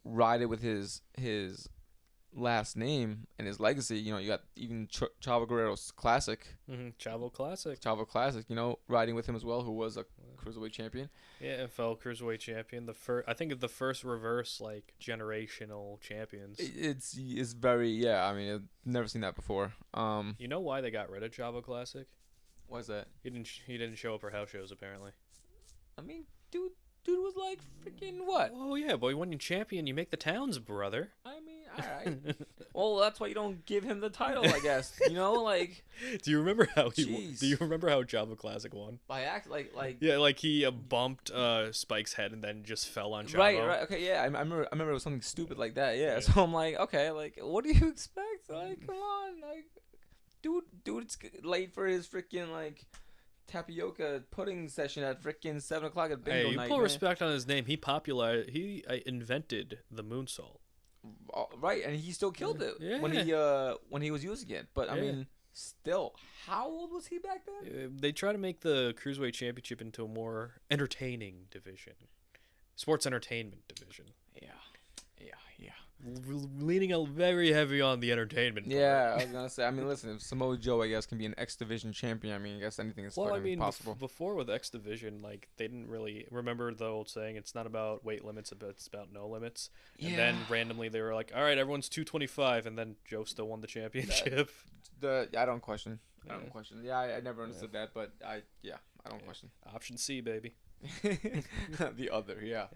ride it with his last name and his legacy. You got even Chavo Guerrero's classic. Chavo Classic, riding with him as well, who was a Cruiserweight champion. Yeah, fellow Cruiserweight champion. I think the first reverse like generational champions. It's very I mean, I've never seen that before. You know why they got rid of Chavo Classic? Why's that? He didn't show up for house shows apparently. I mean, dude was like freaking what? Oh yeah, boy, when you're champion, you make the towns, brother. I mean, right. Well, that's why you don't give him the title, I guess. You know, like. Do you remember how Jeez. Do you remember how Chavo Classic won? By act, like. Yeah, like he bumped Spike's head and then just fell on Chavo. Right. Okay, yeah. I remember it was something stupid like that. Yeah. So I'm like, okay, like, what do you expect? Like, come on, like, dude's late for his freaking like tapioca pudding session at freaking 7:00 at bingo Hey, you night. put respect on his name. He invented the moonsault. Right, and he still killed it when he was using it. But I mean, still, how old was he back then? They try to make the Cruiserweight Championship into a more entertaining division, sports entertainment division. Yeah. Leaning very heavy on the entertainment part. Yeah, I was gonna say. I mean, listen, if Samoa Joe, I guess, can be an X Division champion, I mean, I guess anything is possible. Before with X Division, like they didn't really remember the old saying, "It's not about weight limits, it's about no limits." Yeah. And then randomly they were like, "All right, everyone's 225," and then Joe still won the championship. I don't question. Yeah, I never understood that, but I don't question. Option C, baby. The other, yeah.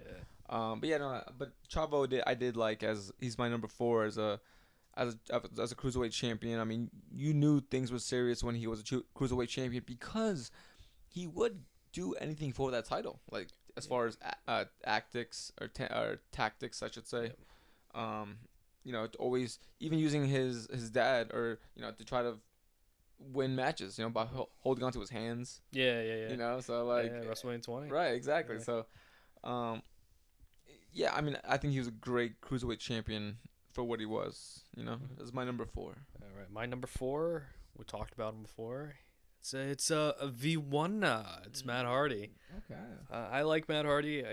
But Chavo I did like, as he's my number 4 as a cruiserweight champion. I mean, you knew things were serious when he was a cruiserweight champion because he would do anything for that title, like as far as tactics, I should say. Always even using his dad or to try to win matches, by holding onto his hands. Yeah. So like WrestleMania 20. Right, exactly. Yeah. So, I mean, I think he was a great cruiserweight champion for what he was. That's my number 4. All right, my number 4. We talked about him before. It's a V1. It's Matt Hardy. Okay. I like Matt Hardy.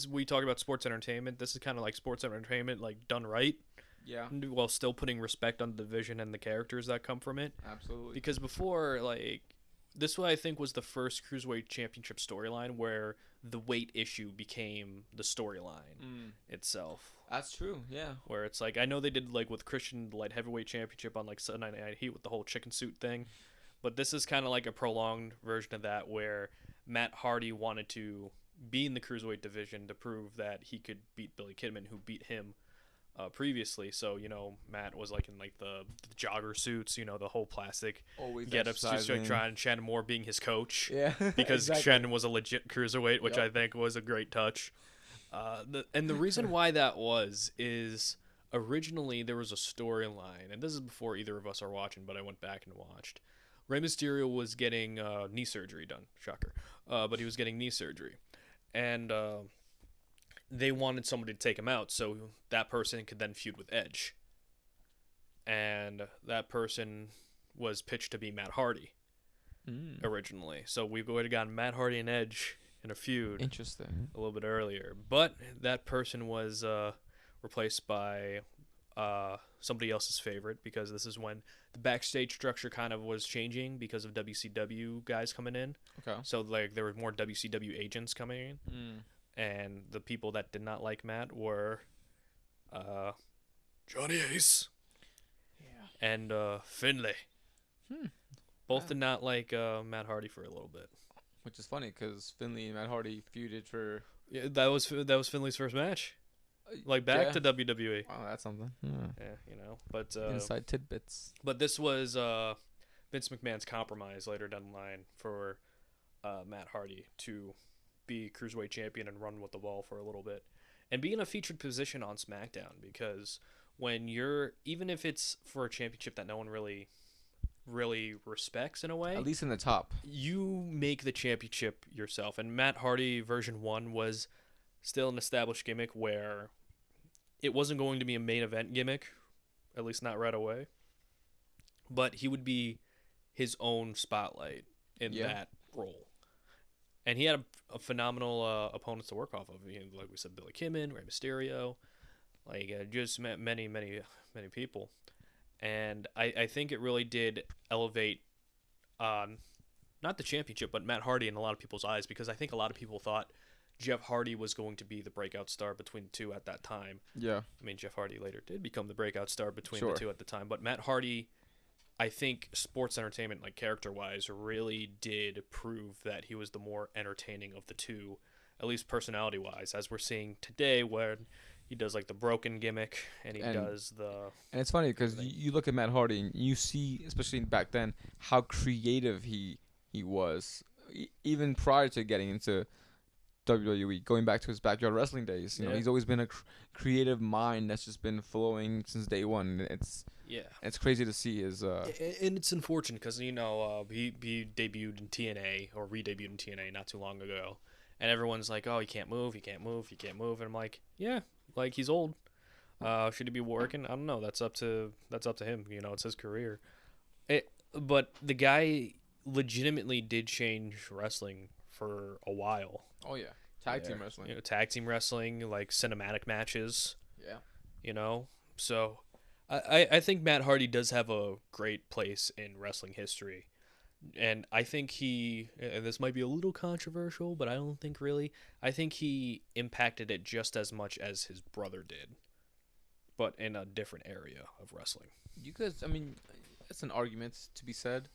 We talk about sports entertainment. This is kind of like sports entertainment, like done right. Yeah. While still putting respect on the division and the characters that come from it. Absolutely. Because before, this I think was the first Cruiserweight Championship storyline where the weight issue became the storyline itself. That's true, yeah. Where it's like, I know they did with Christian the light heavyweight championship on Sunday Night Heat with the whole chicken suit thing, but this is kind of like a prolonged version of that where Matt Hardy wanted to be in the Cruiserweight division to prove that he could beat Billy Kidman, who beat him previously. So Matt was in the jogger suits, the whole plastic get-ups, trying and Shannon Moore being his coach, because exactly. Shannon was a legit cruiserweight, which I think was a great touch. And the reason why that is originally there was a storyline, and this is before either of us are watching, but I went back and watched. Rey Mysterio was getting knee surgery done, shocker, but he was getting knee surgery, and they wanted somebody to take him out so that person could then feud with Edge. And that person was pitched to be Matt Hardy originally. So we would have gotten Matt Hardy and Edge in a feud. Interesting. A little bit earlier. But that person was replaced by somebody else's favorite, because this is when the backstage structure kind of was changing because of WCW guys coming in. Okay. So there were more WCW agents coming in. And the people that did not like Matt were Johnny Ace and Finlay. Both did not like Matt Hardy for a little bit. Which is funny because Finlay and Matt Hardy feuded for... Yeah, that was Finlay's first match. Back to WWE. Oh, that's something. Yeah, But inside tidbits. But this was Vince McMahon's compromise later down the line for Matt Hardy to be Cruiserweight champion and run with the ball for a little bit and be in a featured position on SmackDown, because when even if it's for a championship that no one really respects in a way, at least in the top, you make the championship yourself. And Matt Hardy version 1 was still an established gimmick where it wasn't going to be a main event gimmick, at least not right away, but he would be his own spotlight in that role. And he had a phenomenal opponents to work off of. Like we said, Billy Kidman, Rey Mysterio, just many, many, many people. And I think it really did elevate, not the championship, but Matt Hardy in a lot of people's eyes, because I think a lot of people thought Jeff Hardy was going to be the breakout star between the two at that time. Yeah. I mean, Jeff Hardy later did become the breakout star between the two at the time. But Matt Hardy, I think sports entertainment, character-wise, really did prove that he was the more entertaining of the two, at least personality-wise, as we're seeing today, when he does like the broken gimmick, and he And does the and it's funny because everything. you look at Matt Hardy and you see, especially back then, how creative he was, even prior to getting into WWE, going back to his backyard wrestling days. You know, Yeah. he's always been a creative mind that's just been flowing since day one. And Yeah. it's crazy to see his. And it's unfortunate because he debuted in TNA or re-debuted in TNA not too long ago, and everyone's like, "Oh, he can't move, he can't move, he can't move," and I'm like, "Yeah, like he's old. Should he be working? I don't know. That's up to him. You know, it's his career." But the guy legitimately did change wrestling for a while. Oh yeah, tag team wrestling. You know, tag team wrestling, like cinematic matches. Yeah. You know, so I think Matt Hardy does have a great place in wrestling history. And I think and this might be a little controversial, but I don't think really. I think he impacted it just as much as his brother did, but in a different area of wrestling. You guys, I mean, it's an argument to be said.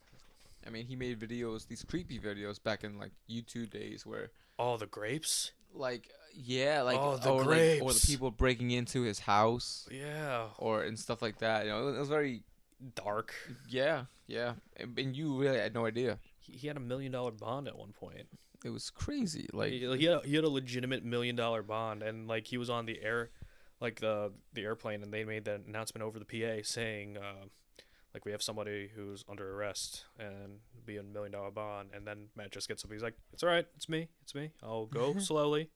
I mean, he made videos, these creepy videos back in like YouTube days where, Oh, the grapes? like, yeah, like, Oh, the or grapes. the people breaking into his house, Yeah. or and stuff like that. You know, it was very, Dark. yeah, and you really had no idea. He had $1 million bond at one point. It was crazy. Like, He had a legitimate $1 million bond, and like he was on the air, like the airplane, and they made that announcement over the PA saying, like, we have somebody who's under arrest and be a $1 million bond, and then Matt just gets up. He's like, "It's all right, it's me. I'll go slowly,"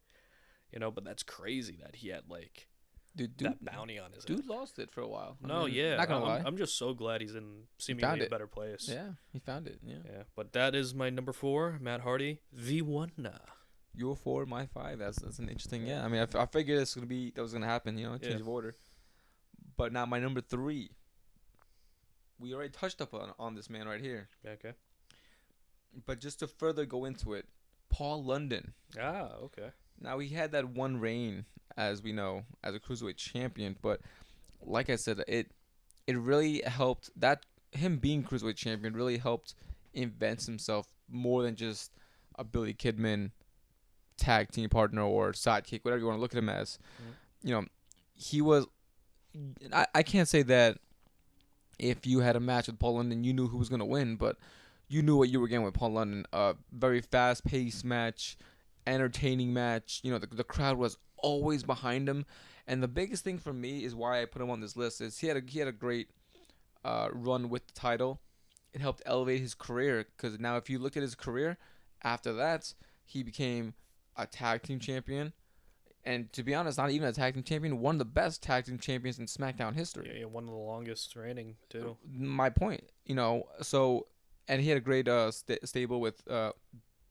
you know. But that's crazy that he had like dude, that bounty on his head. dude lost it for a while. I No, mean, yeah, not gonna lie. I'm just so glad he's in found seemingly a it. better place. Yeah, he found it. Yeah. Yeah, but that is my number 4, Matt Hardy, the one. Your 4, my 5. That's an interesting. Yeah, I mean, I figured that was gonna happen. You know, change of order. But now my number 3. We already touched up on this man right here. Okay. But just to further go into it, Paul London. Ah, okay. Now he had that one reign, as we know, as a Cruiserweight champion. But like I said, it really helped that him being Cruiserweight champion really helped invent himself more than just a Billy Kidman tag team partner or sidekick, whatever you want to look at him as. Mm-hmm. You know, he was. I can't say that if you had a match with Paul London, you knew who was gonna win, but you knew what you were getting with Paul London. A very fast-paced match, entertaining match. You know, the crowd was always behind him, and the biggest thing for me is why I put him on this list is he had a great run with the title. It helped elevate his career because now if you look at his career, after that he became a tag team champion. And to be honest, not even a tag team champion, one of the best tag team champions in SmackDown history. Yeah, one of the longest reigning too. My point, you know. So, and he had a great stable with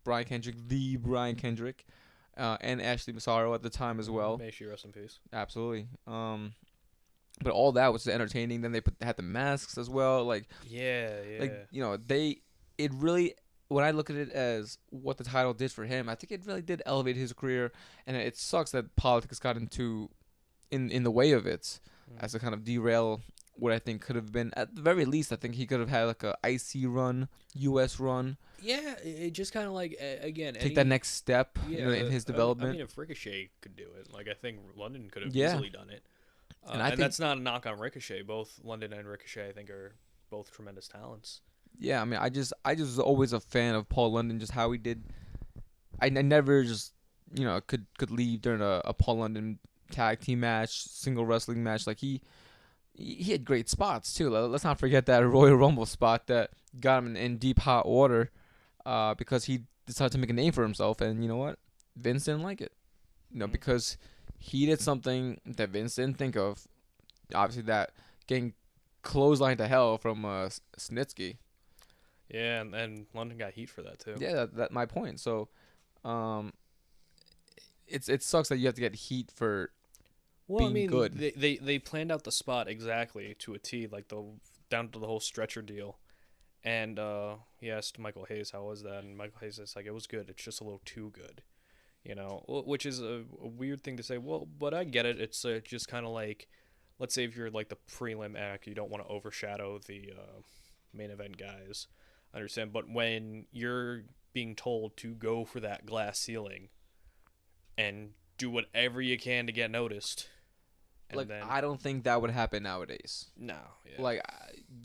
Brian Kendrick, the Brian Kendrick, and Ashley Massaro at the time as well. May she rest in peace. Absolutely. But all that was entertaining. Then they had the masks as well. Like, like you know, it really. When I look at it as what the title did for him, I think it really did elevate his career, and it sucks that politics got in the way of it, as to kind of derail what I think could have been. At the very least, I think he could have had like a IC run, US run. Yeah, it just kind of like again take that next step in his development. I mean, if Ricochet could do it, like I think London could have easily done it. And I think that's not a knock on Ricochet. Both London and Ricochet, I think, are both tremendous talents. Yeah, I mean, I just was always a fan of Paul London, just how he did. I never just could leave during a Paul London tag team match, single wrestling match. Like he had great spots too. Let's not forget that Royal Rumble spot that got him in deep hot water, because he decided to make a name for himself. And you know what? Vince didn't like it, because he did something that Vince didn't think of. Obviously, that getting clotheslined to hell from Snitsky. Yeah, and London got heat for that too. Yeah, that my point. So, it sucks that you have to get heat for being good. They planned out the spot exactly to a T, like down to the whole stretcher deal. And he asked Michael Hayes how was that, and Michael Hayes is like, it was good. It's just a little too good, which is a weird thing to say. Well, but I get it. It's just kind of like, let's say if you're like the prelim act, you don't want to overshadow the main event guys. I understand, but when you're being told to go for that glass ceiling and do whatever you can to get noticed, And like then, I don't think that would happen nowadays. no, yeah. Like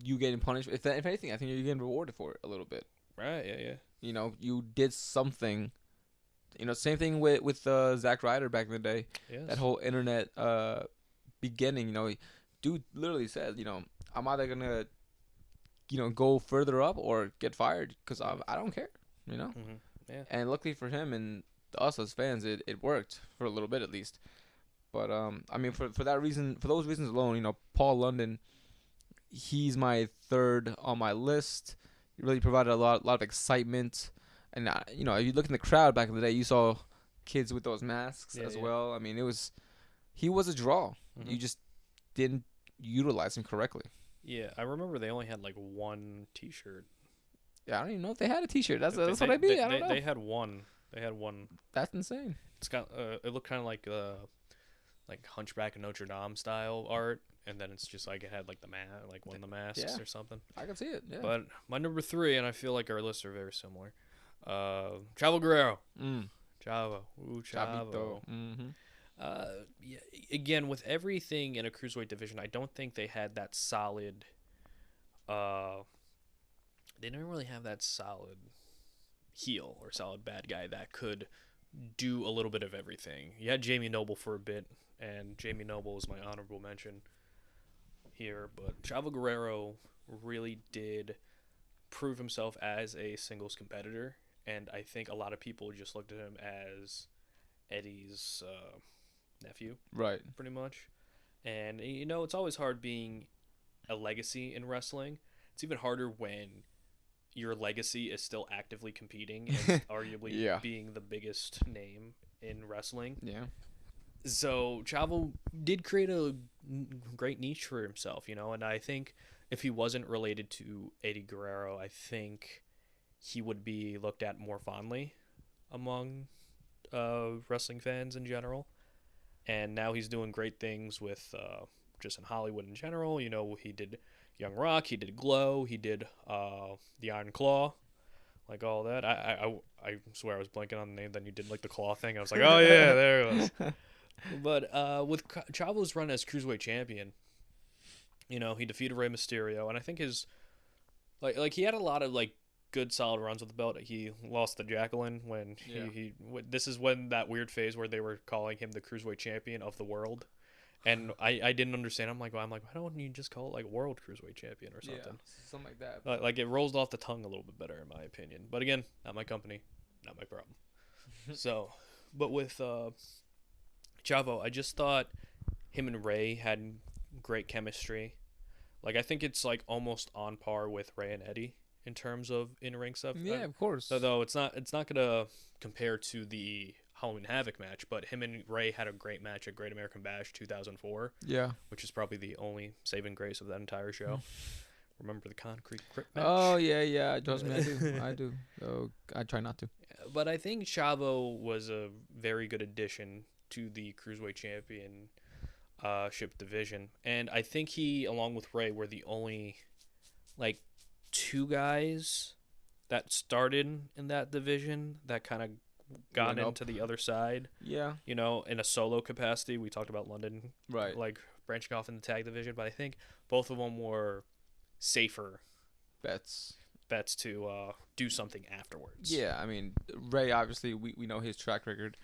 you getting punished. If anything, I think you're getting rewarded for it a little bit. Right, yeah. You know, you did something. You know, same thing with Zack Ryder back in the day. Yes. That whole internet beginning. You know, dude literally said, you know, I'm either gonna, you know, go further up or get fired because I don't care. You know. Mm-hmm. Yeah. And luckily for him and us as fans, it worked for a little bit at least. But I mean, for that reason, for those reasons alone, you know, Paul London, he's my third on my list. He really provided a lot of excitement, and you know, if you look in the crowd back in the day, you saw kids with those masks as well. I mean, he was a draw. Mm-hmm. You just didn't utilize him correctly. Yeah, I remember they only had like one T-shirt. Yeah, I don't even know if they had a T-shirt. That's what I mean. I don't know. They had one. They had one. That's insane. It's got it looked kind of like Hunchback of Notre Dame style art, and then it's just like it had like one of the masks or something. I can see it. Yeah. But my number 3, and I feel like our lists are very similar. Chavo Guerrero. Chavo. Ooh, Chavo. Mm-hmm. Yeah, again, with everything in a Cruiserweight division, I don't think they had that solid. They didn't really have that solid heel or solid bad guy that could do a little bit of everything. You had Jamie Noble for a bit, and Jamie Noble is my honorable mention here. But Chavo Guerrero really did prove himself as a singles competitor, and I think a lot of people just looked at him as Eddie's nephew, right? Pretty much. And you know, it's always hard being a legacy in wrestling. It's even harder when your legacy is still actively competing and arguably being the biggest name in wrestling. Yeah. So Chavo did create a great niche for himself, you know, and I think if he wasn't related to Eddie Guerrero, I think he would be looked at more fondly among wrestling fans in general. And now he's doing great things with just in Hollywood in general. You know, he did Young Rock, he did Glow, he did the Iron Claw, like all that. I swear I was blanking on the name. Then you did like the claw thing. I was like, oh yeah, there it was. But with Chavo's run as Cruiserweight Champion, you know, he defeated Rey Mysterio, and I think his like he had a lot of like good solid runs with the belt. He lost to Jacqueline when he this is when that weird phase where they were calling him the Cruiserweight Champion of the world. And I didn't understand. I'm like, why don't you just call it like World Cruiserweight Champion or something? Yeah, something like that. Like it rolls off the tongue a little bit better in my opinion. But again, not my company, not my problem. So, but with Chavo, I just thought him and Ray had great chemistry. Like I think it's like almost on par with Ray and Eddie in terms of in-ring stuff. Yeah, of course. Though it's not gonna compare to the Halloween Havoc match, but him and Ray had a great match at Great American Bash 2004. Yeah. Which is probably the only saving grace of that entire show. Remember the Concrete Grip match? Oh, yeah. Trust me, I do. Oh, I try not to. But I think Chavo was a very good addition to the Cruiserweight Championship division. And I think he, along with Ray, were the only, like, 2 guys that started in that division that kind of got into the other side. Yeah. You know, in a solo capacity. We talked about London, right? Like branching off in the tag division, but I think both of them were safer bets to do something afterwards. Yeah, I mean, Ray, obviously, we know his track record.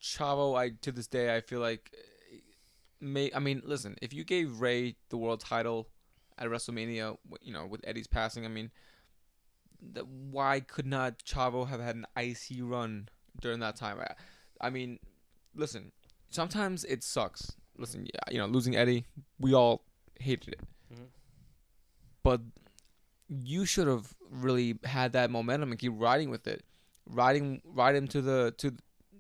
Chavo, to this day, I feel like, listen, if you gave Ray the world title at WrestleMania, you know, with Eddie's passing, I mean, why could not Chavo have had an IC run during that time? I mean, listen, sometimes it sucks. Listen, yeah, you know, losing Eddie, we all hated it. Mm-hmm. But you should have really had that momentum and keep riding with it. Ride him to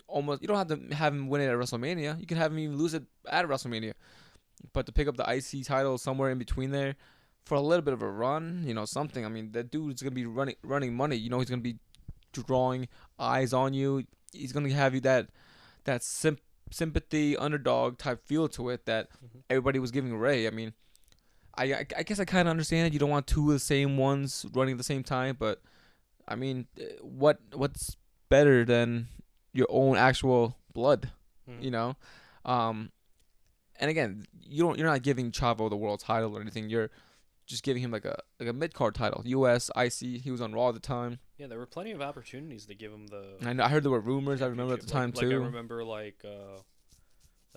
almost, you don't have to have him win it at WrestleMania. You can have him even lose it at WrestleMania. But to pick up the IC title somewhere in between there for a little bit of a run, you know, something. I mean, that dude's going to be running money. You know, he's going to be drawing eyes on you. He's going to have you that sympathy, underdog type feel to it that everybody was giving Ray. I mean, I guess I kind of understand it. You don't want 2 of the same ones running at the same time, but I mean, what's better than your own actual blood, you know? And again, you're not giving Chavo the world title or anything. You're just giving him like a mid card title, U.S. IC. He was on Raw at the time. Yeah, there were plenty of opportunities to give him the. I heard there were rumors. I remember at the time like, too. I remember like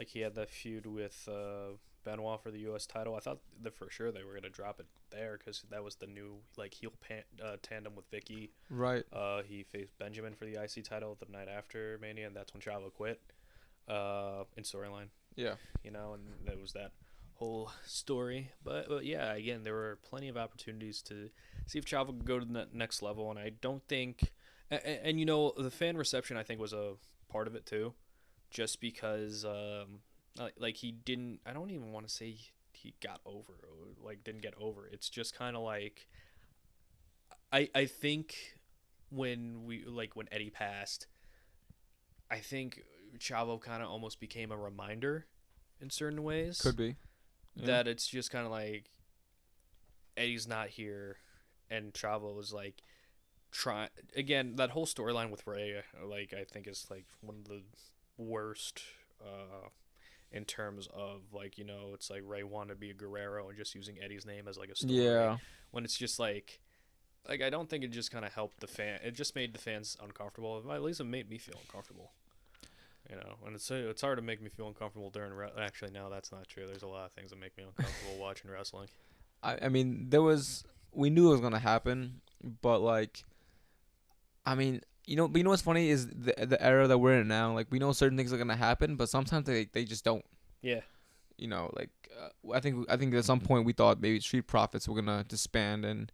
he had that feud with Benoit for the U.S. title. I thought that for sure they were gonna drop it there because that was the new like heel tandem with Vicky. Right. He faced Benjamin for the IC title the night after Mania, and that's when Chavo quit. In storyline. Yeah. You know, and that was that whole story. But yeah, again, there were plenty of opportunities to see if Chavo could go to the next level, and I don't think, and you know, the fan reception I think was a part of it too, just because like he didn't. I don't even want to say he got over, or like didn't get over. It's just kind of like I think when Eddie passed, I think Chavo kind of almost became a reminder in certain ways. Could be. Yeah. That it's just kind of like Eddie's not here, and Chavo is like trying again. That whole storyline with Ray, like I think is like one of the worst in terms of like, you know, it's like Ray wanted to be a Guerrero and just using Eddie's name as like a story. Yeah. When it's just like I don't think it just kind of helped the fan. It just made the fans uncomfortable. At least it made me feel uncomfortable. You know, and it's hard to make me feel uncomfortable during actually, no, that's not true. There's a lot of things that make me uncomfortable watching wrestling. I mean, we knew it was gonna happen, but like, I mean, you know what's funny is the era that we're in now. Like, we know certain things are gonna happen, but sometimes they just don't. Yeah. You know, like I think at some point we thought maybe Street Profits were gonna disband, and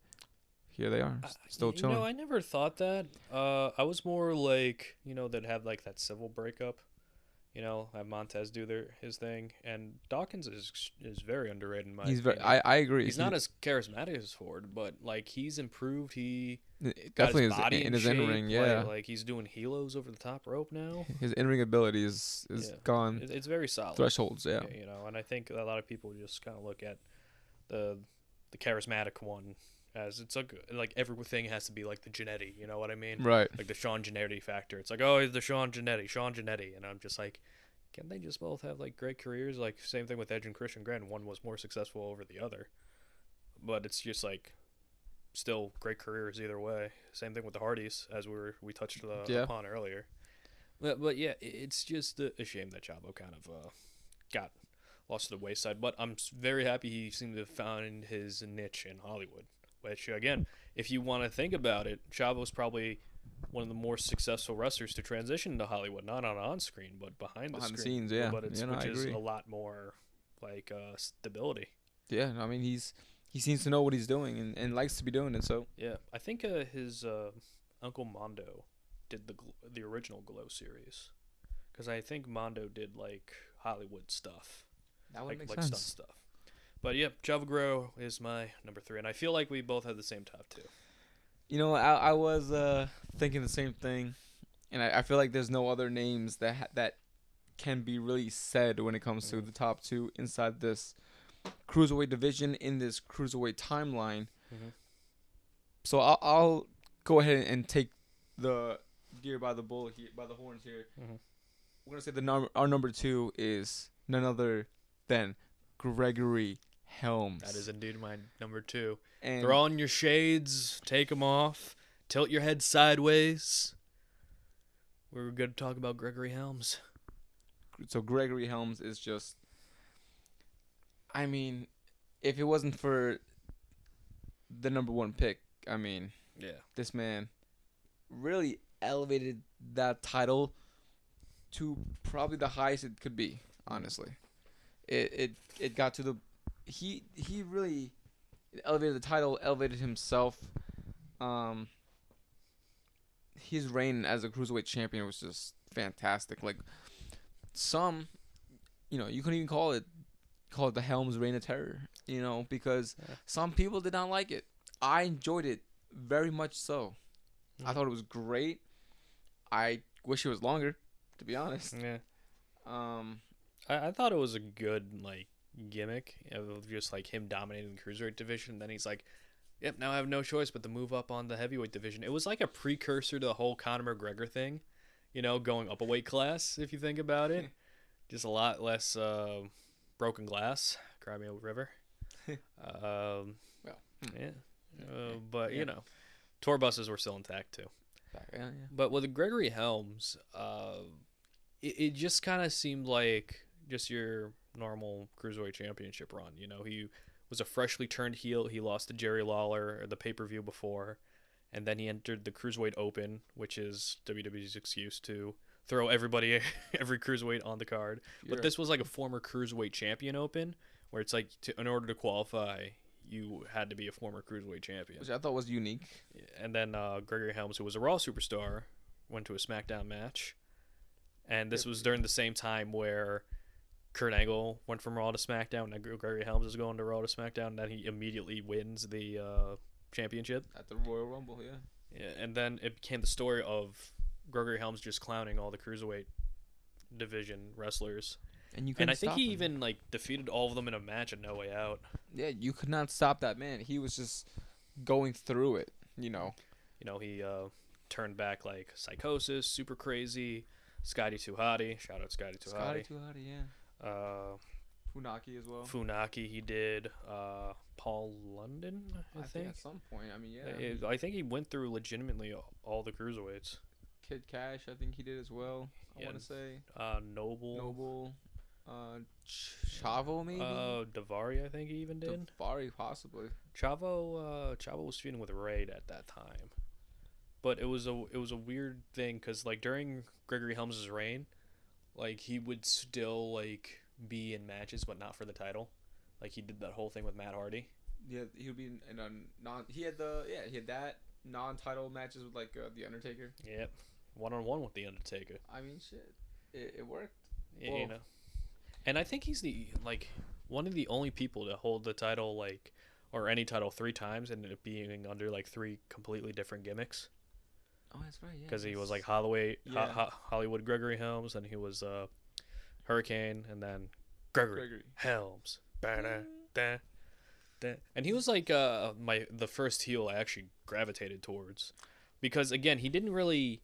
here they are, still chilling. You know, I never thought that. I was more like, you know, they'd have like that civil breakup. You know, have Montez do his thing, and Dawkins is very underrated in my opinion. I agree. He's not as charismatic as Ford, but like he's improved. He definitely got his body in his in ring. Yeah, like he's doing helos over the top rope now. His in ring ability is gone. It's very solid. Thresholds, yeah. You know, and I think a lot of people just kind of look at the charismatic one as it's like everything has to be like the Jannetty, you know what I mean? Right. Like the Sean Jannetty factor. It's like, oh, he's the Sean Jannetty, and I'm just like, can't they just both have like great careers? Like same thing with Edge and Christian. Granted, one was more successful over the other, but it's just like still great careers either way. Same thing with the Hardys, as we touched upon earlier. But yeah, it's just a shame that Chavo kind of got lost to the wayside. But I'm very happy he seemed to have found his niche in Hollywood. Which, again, if you want to think about it, Chavo's probably one of the more successful wrestlers to transition to Hollywood, not on screen, but behind the screen. Scenes, yeah. But it's, I which is agree. a lot more like stability. Yeah, I mean he seems to know what he's doing and likes to be doing it. So yeah, I think his Uncle Mondo did the original Glow series, because I think Mondo did like Hollywood stuff, that would make like sense. stunt stuff. But yeah, Chavo Guerrero is my number 3, and I feel like we both have the same top 2. You know, I was thinking the same thing, and I feel like there's no other names that can be really said when it comes to the top 2 inside this Cruiserweight division in this Cruiserweight timeline. Mm-hmm. So I'll go ahead and take the deer by the horns here. Mm-hmm. We're gonna say our number 2 is none other than Gregory Helms. That is indeed my number 2. And throw on your shades, take them off, tilt your head sideways. We're going to talk about Gregory Helms. So Gregory Helms is just, I mean, if it wasn't for the number 1 pick, I mean, yeah, this man really elevated that title to probably the highest it could be, honestly. It got to the he really elevated the title, elevated himself. His reign as a Cruiserweight champion was just fantastic. Like some, you know, you couldn't even call it the Helms Reign of Terror, you know, because some people did not like it. I enjoyed it very much so. I thought it was great. I wish it was longer, to be honest. Yeah. I thought it was a good like gimmick of just like him dominating the Cruiserweight division. Then he's like, yep, now I have no choice but to move up on the heavyweight division. It was like a precursor to the whole Conor McGregor thing, you know, going up a weight class, if you think about it. Just a lot less Broken Glass, Cry Me a River. Well, Yeah. yeah. You know, tour buses were still intact too. yeah. But with Gregory Helms, it just kind of seemed like just your normal Cruiserweight Championship run. You know, he was a freshly turned heel. He lost to Jerry Lawler the pay-per-view before, and then he entered the Cruiserweight Open, which is WWE's excuse to throw every Cruiserweight on the card. But this was like a former Cruiserweight Champion Open, where it's like in order to qualify, you had to be a former Cruiserweight Champion. Which I thought was unique. And then Gregory Helms, who was a Raw superstar, went to a SmackDown match. And this was during the same time where Kurt Angle went from Raw to SmackDown, and Gregory Helms is going to Raw to SmackDown, and then he immediately wins the championship. At the Royal Rumble, Yeah, and then it became the story of Gregory Helms just clowning all the Cruiserweight division wrestlers. And I think he even like defeated all of them in a match at No Way Out. Yeah, you could not stop that man. He was just going through it, you know. He turned back like Psychosis, Super Crazy, Scotty Too Hotty. Shout out Scotty Too Hotty. Scotty Too Hotty, yeah. Funaki as well. Funaki, he did. Paul London, I think. At some point, I mean, yeah. I think he went through legitimately all the Cruiserweights. Kid Cash, I think he did as well. I want to say. Noble. Chavo maybe. Davari, I think he even did. Davari possibly. Chavo was feuding with Raid at that time, but it was a weird thing because like during Gregory Helms' reign, like he would still like be in matches but not for the title. Like he did that whole thing with Matt Hardy. Yeah, he would be in a non. He had that non-title matches with like the Undertaker. Yep, 1-on-1 with the Undertaker. I mean, shit, it worked. Yeah, you know. And I think he's one of the only people to hold the title or any title 3 times and it being under like 3 completely different gimmicks. Oh, that's right. Yeah. Because he was like Hollywood Gregory Helms, and he was Hurricane, and then Gregory. Helms. And he was like the first heel I actually gravitated towards, because again he didn't really.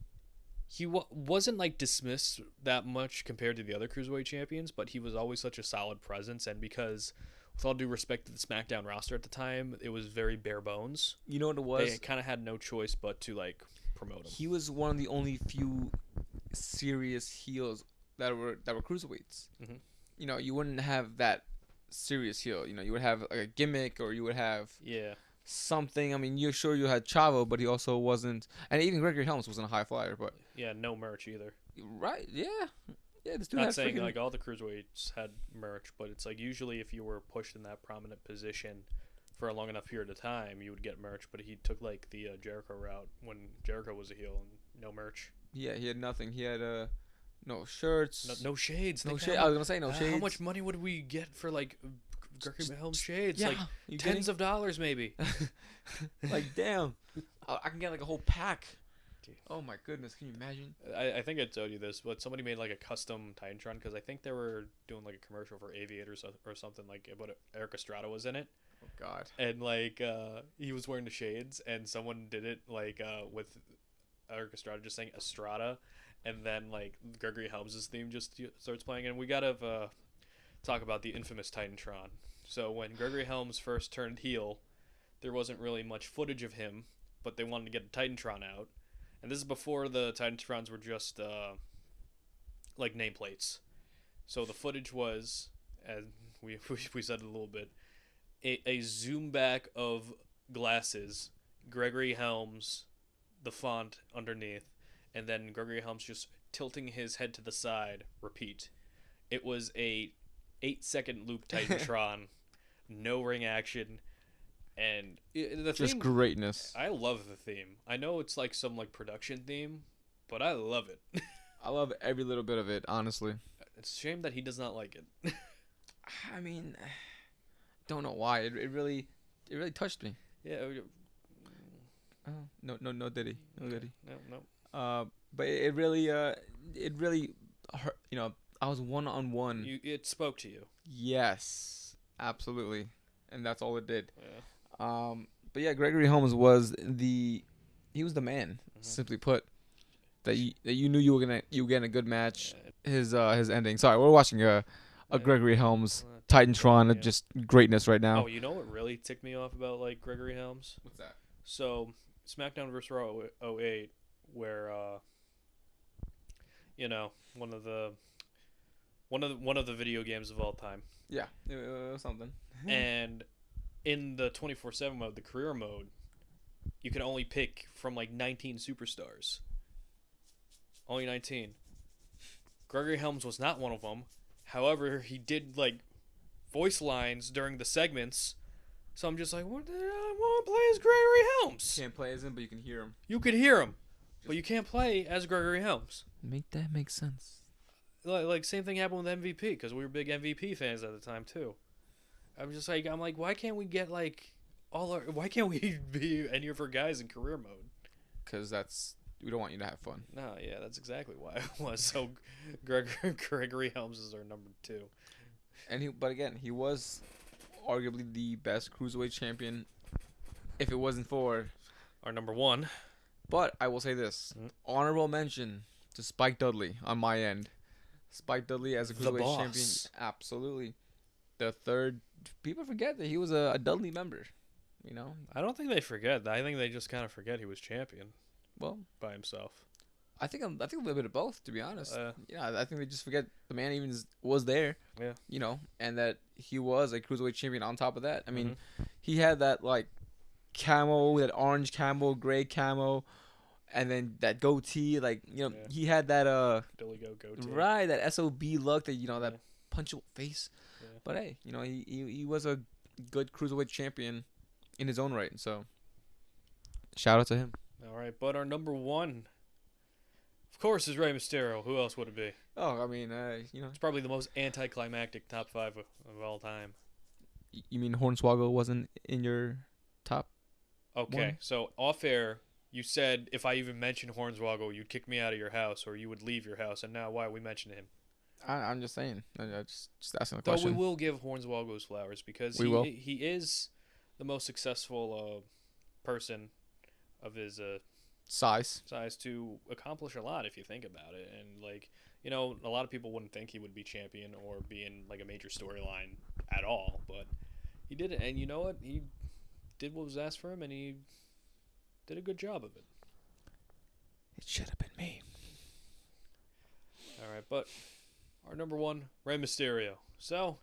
He wasn't like dismissed that much compared to the other Cruiserweight champions, but he was always such a solid presence. And because, with all due respect to the SmackDown roster at the time, it was very bare bones. You know what it was? They kind of had no choice but to like promote him. He was one of the only few serious heels that were cruiserweights. Mm-hmm. You know, you wouldn't have that serious heel. You know, you would have like a gimmick, or you would have something. I mean, you had Chavo, but he also wasn't. And even Gregory Helms wasn't a high flyer, but no merch either. Right? Yeah. This dude Not saying like all the cruiserweights had merch, but it's like usually if you were pushed in that prominent position for a long enough period of time, you would get merch. But he took like the Jericho route when Jericho was a heel, and no merch. Yeah, he had nothing. He had no shirts, no shades. No shades. I was gonna say no shades. How much money would we get for like Gregory Helms shades? Yeah, like tens of dollars maybe. Like damn, I can get like a whole pack. Dude. Oh my goodness, can you imagine? I think I told you this, but somebody made like a custom Titantron, because I think they were doing like a commercial for Aviators or something, like, but Eric Estrada was in it. Oh god. And like he was wearing the shades, and someone did it like with Eric Estrada just saying Estrada, and then like Gregory Helms' theme just starts playing, and we gotta talk about the infamous Titantron. So when Gregory Helms first turned heel, there wasn't really much footage of him, but they wanted to get a Titantron out. And this is before the Titantrons were just like nameplates. So the footage was, as we said it a little bit, a zoom back of glasses, Gregory Helms, the font underneath, and then Gregory Helms just tilting his head to the side, repeat. It was a 8-second loop Titantron, no ring action. And the just theme, greatness. I love the theme. I know it's like some like production theme, but I love it. I love every little bit of it, honestly. It's a shame that he does not like it. I mean, don't know why. It really touched me. Yeah. Oh, no Diddy. No Diddy. No. But it really hurt. You know, I was one-on-one. It spoke to you. Yes, absolutely, and that's all it did. Yeah. But yeah, Gregory Helms was the man, simply put. That you knew you were getting a good match. His ending. Sorry, we're watching a a Gregory Helms, Titantron, Titantron, just greatness right now. Oh, you know what really ticked me off about like Gregory Helms? What's that? So SmackDown vs. Raw '08, where you know, one of the video games of all time. Yeah, it was something. And in the 24/7 mode, the career mode, you can only pick from like 19 superstars. Only 19. Gregory Helms was not one of them. However, he did like voice lines during the segments. So I'm just like, what? I want to play as Gregory Helms. You can't play as him, but you can hear him. You could hear him, but you can't play as Gregory Helms. Make that make sense. Like same thing happened with MVP because we were big MVP fans at the time too. I'm like, why can't we get like why can't we be any of our guys in career mode? Because we don't want you to have fun. No, yeah, that's exactly why it was. So Gregory Helms is our number 2. But again, he was arguably the best cruiserweight champion. If it wasn't for our number 1. But I will say this: honorable mention to Spike Dudley on my end. Spike Dudley as a cruiserweight champion, absolutely. The third, people forget that he was a Dudley member. You know, I don't think they forget. I think they just kind of forget he was champion. Well, by himself. I think a little bit of both, to be honest. I think they just forget the man even was there. Yeah. You know, and that he was a cruiserweight champion. On top of that, I mean, he had that like camo, that orange camo, gray camo, and then that goatee. Like he had that Billy Goat goatee. Right, that SOB look, that that punchable face. Yeah. But hey, he was a good cruiserweight champion in his own right. So shout out to him. All right, but our number 1, of course, is Rey Mysterio. Who else would it be? Oh, I mean, it's probably the most anticlimactic top 5 of all time. You mean Hornswoggle wasn't in your top? Okay, 1? So off air, you said if I even mentioned Hornswoggle, you'd kick me out of your house or you would leave your house. And now why we mention him? I'm just saying. Just asking the question. But we will give Hornswoggle his flowers because he is the most successful person of his size to accomplish a lot if you think about it. And like, a lot of people wouldn't think he would be champion or be in like a major storyline at all, but he did it. And you know what? He did what was asked for him and he did a good job of it. It should have been me. All right, but our number 1, Rey Mysterio. So,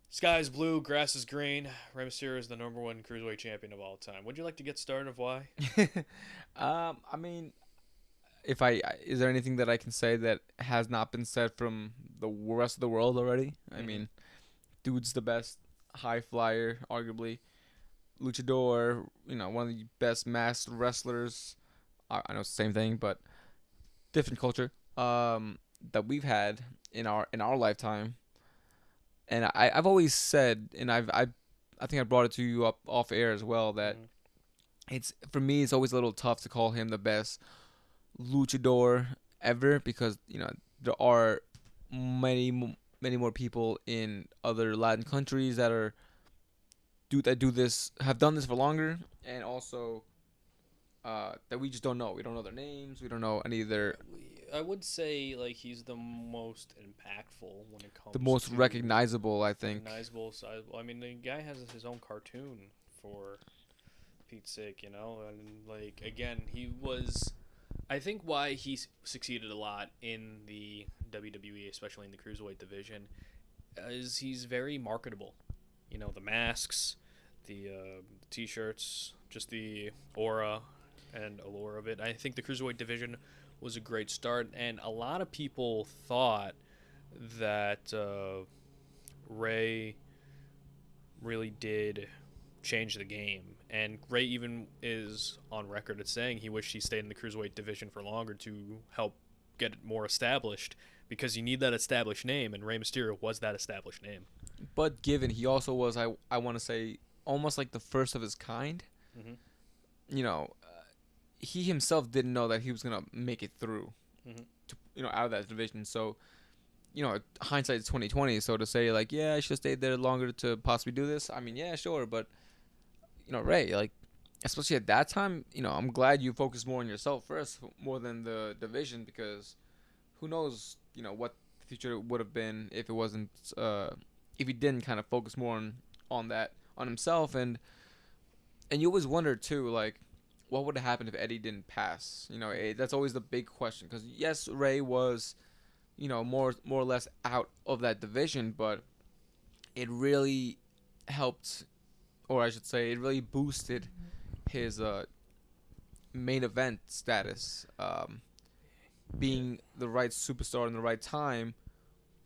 sky's blue, grass is green. Rey Mysterio is the number 1 cruiserweight champion of all time. Would you like to get started of why? I mean, is there anything that I can say that has not been said from the rest of the world already? I mean, dude's the best high flyer, arguably. Luchador, one of the best masked wrestlers. I know it's the same thing, but different culture that we've had in our lifetime. And I've always said, and I think I brought it to you up off air as well, that it's, for me, it's always a little tough to call him the best luchador ever, because there are many more people in other Latin countries that have done this for longer, and also that we just don't know. We don't know their names. We don't know any of their. I would say like he's the most impactful when it comes. The most recognizable, I think. Recognizable, sizable. I mean, the guy has his own cartoon, for Pete's sake, and like again, he was. I think why he succeeded a lot in the WWE, especially in the Cruiserweight division, is he's very marketable. The masks, the T-shirts, just the aura and allure of it. I think the Cruiserweight division was a great start, and a lot of people thought that Rey really did change the game. And Rey even is on record as saying he wished he stayed in the Cruiserweight division for longer to help get it more established, because you need that established name, and Rey Mysterio was that established name. But given he also was, I want to say, almost like the first of his kind, he himself didn't know that he was going to make it through, to, out of that division. So, hindsight is 20/20. So to say like, yeah, I should have stayed there longer to possibly do this. I mean, yeah, sure. But, Rey, like, especially at that time, I'm glad you focused more on yourself first, more than the division, because who knows, what the future would have been if it wasn't if he didn't kind of focus more on that on himself. And you always wonder too, like, what would have happened if Eddie didn't pass? That's always the big question, because yes, Ray was, more or less out of that division, but it really helped, or I should say, it really boosted his main event status, being the right superstar in the right time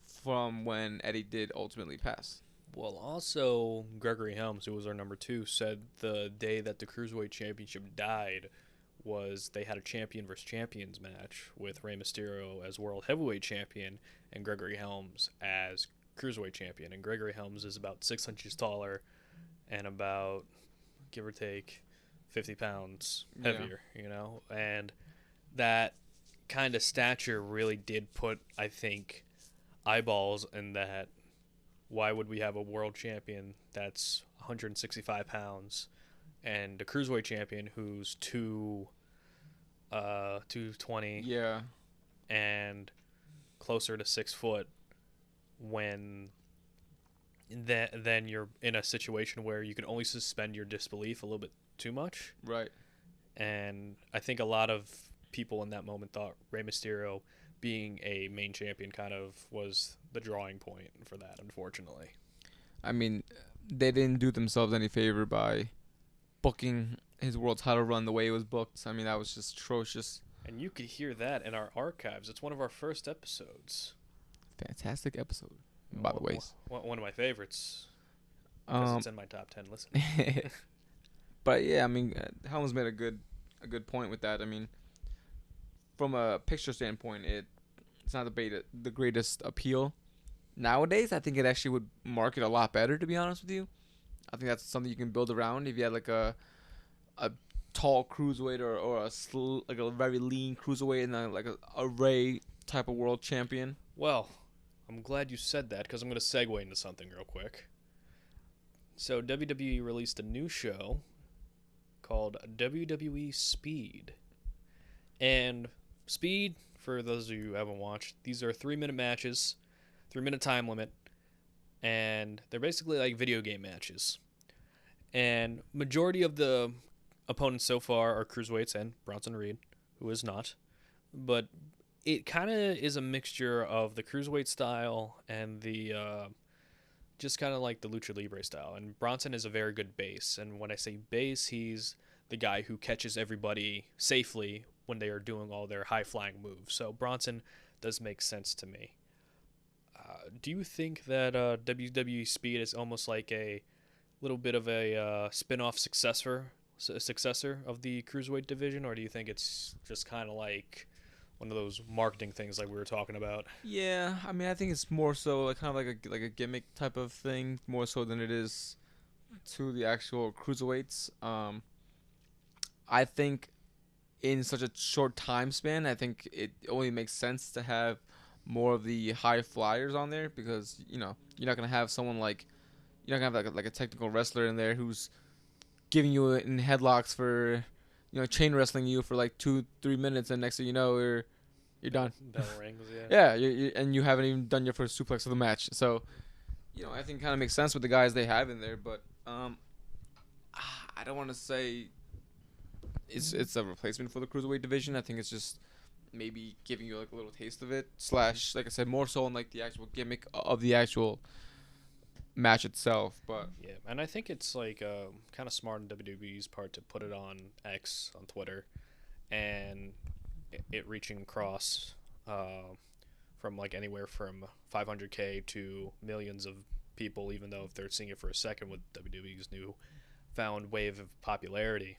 from when Eddie did ultimately pass. Well, also, Gregory Helms, who was our number 2, said the day that the Cruiserweight Championship died was they had a champion versus champions match with Rey Mysterio as World Heavyweight Champion and Gregory Helms as Cruiserweight Champion. And Gregory Helms is about 6 inches taller and about, give or take, 50 pounds heavier, And that kind of stature really did put, I think, eyeballs in that. Why would we have a world champion that's 165 pounds and a cruiserweight champion who's 220 and closer to 6 foot, when then you're in a situation where you can only suspend your disbelief a little bit too much. Right. And I think a lot of people in that moment thought Rey Mysterio being a main champion kind of was the drawing point for that, unfortunately. I mean, they didn't do themselves any favor by booking his world title run the way it was booked. I mean, that was just atrocious. And you could hear that in our archives. It's one of our first episodes. Fantastic episode, by the way. One of my favorites. Because it's in my top 10. Listen. But yeah, I mean, Helms made a good point with that. I mean, from a picture standpoint, it's not the greatest appeal. Nowadays, I think it actually would market a lot better, to be honest with you. I think that's something you can build around if you had like a tall cruiserweight or a very lean cruiserweight and then like a Ray type of world champion. Well, I'm glad you said that, because I'm going to segue into something real quick. So WWE released a new show called WWE Speed. And Speed, for those of you who haven't watched, these are 3-minute matches, 3-minute time limit, and they're basically like video game matches. And majority of the opponents so far are cruiserweights and Bronson Reed, who is not. But it kind of is a mixture of the cruiserweight style and the just kind of like the lucha libre style. And Bronson is a very good base. And when I say base, he's the guy who catches everybody safely when they are doing all their high-flying moves. So Bronson does make sense to me. Do you think that WWE Speed is almost like a little bit of a spin-off successor of the Cruiserweight division, or do you think it's just kind of like one of those marketing things like we were talking about? Yeah, I mean, I think it's more so like kind of like a gimmick type of thing, more so than it is to the actual cruiserweights. I think in such a short time span, I think it only makes sense to have more of the high flyers on there, because you're not gonna have someone like you're not gonna have like a technical wrestler in there who's giving you in headlocks for chain wrestling you for like 2-3 minutes, and next thing you know you're done. Bell rings, yeah. Yeah, and you haven't even done your first suplex of the match. So I think it kind of makes sense with the guys they have in there, but I don't want to say it's a replacement for the Cruiserweight division. I think it's just maybe giving you like a little taste of it, / like I said, more so on like the actual gimmick of the actual match itself. But yeah, and I think it's like kind of smart on WWE's part to put it on X, on Twitter, and it reaching across from like anywhere from 500K to millions of people, even though if they're seeing it for a second with WWE's new found wave of popularity.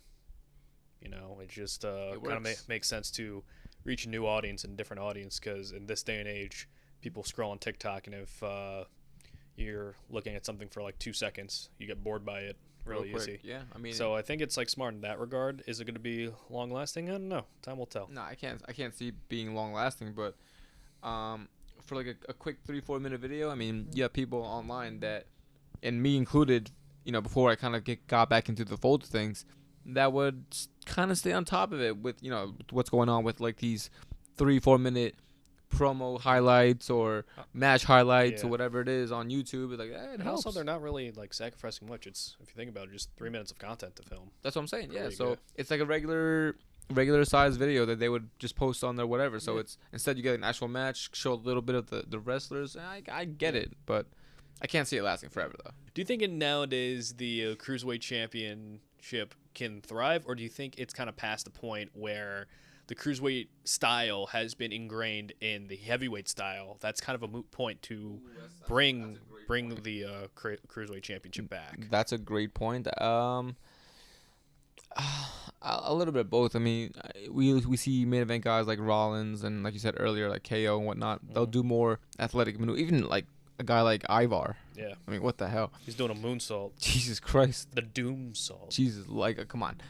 It just kind of makes sense to reach a new audience and different audience, because in this day and age, people scroll on TikTok, and if you're looking at something for like 2 seconds, you get bored by it really easy. Yeah, I mean. So I think it's like smart in that regard. Is it going to be long lasting? I don't know. Time will tell. No, I can't see it being long lasting, but for like a quick 3-4 minute video, I mean, you have people online that, and me included, before I kind of got back into the fold of things, that would kind of stay on top of it with what's going on with like these 3-4 minute promo highlights or match highlights or Yeah. whatever it is on YouTube. It's like, it And helps. also, they're not really like sacrificing much. It's, if you think about it, just 3 minutes of content to film. That's what I'm saying. Yeah. Really So good. it's like a regular size video that they would just post on there, whatever. So Yeah. it's instead you get an actual match, show a little bit of the wrestlers. I get Yeah. it, but I can't see it lasting forever though. Do you think in nowadays the Cruiserweight Championship can thrive, or do you think it's kind of past the point where the Cruiserweight style has been ingrained in the heavyweight style? That's kind of a moot point to bring the Cruiserweight Championship back. That's a great point. A little bit of both. I mean, we see main event guys like Rollins and, like you said earlier, like KO and whatnot. They'll do more athletic maneuvers. Even like a guy like Ivar. Yeah, I mean, what the hell? he's doing a moonsault, Jesus Christ. the doom salt. Jesus, like, come on.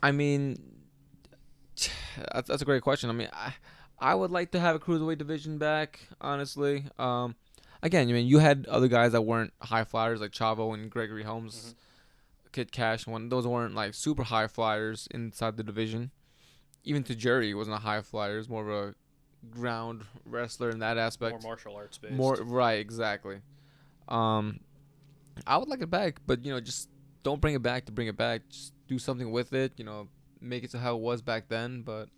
I mean, that's a great question. I mean, I would like to have a cruiserweight division back, honestly. Again, I mean, you had other guys that weren't high flyers like Chavo and Gregory Helms, Kid Cash. Those weren't like super high flyers inside the division. Even Tajiri wasn't a high flyer; he was more of a ground wrestler in that aspect. More martial arts based. More right, exactly. I would like it back, but just don't bring it back to bring it back. Just do something with it. Make it to how it was back then. But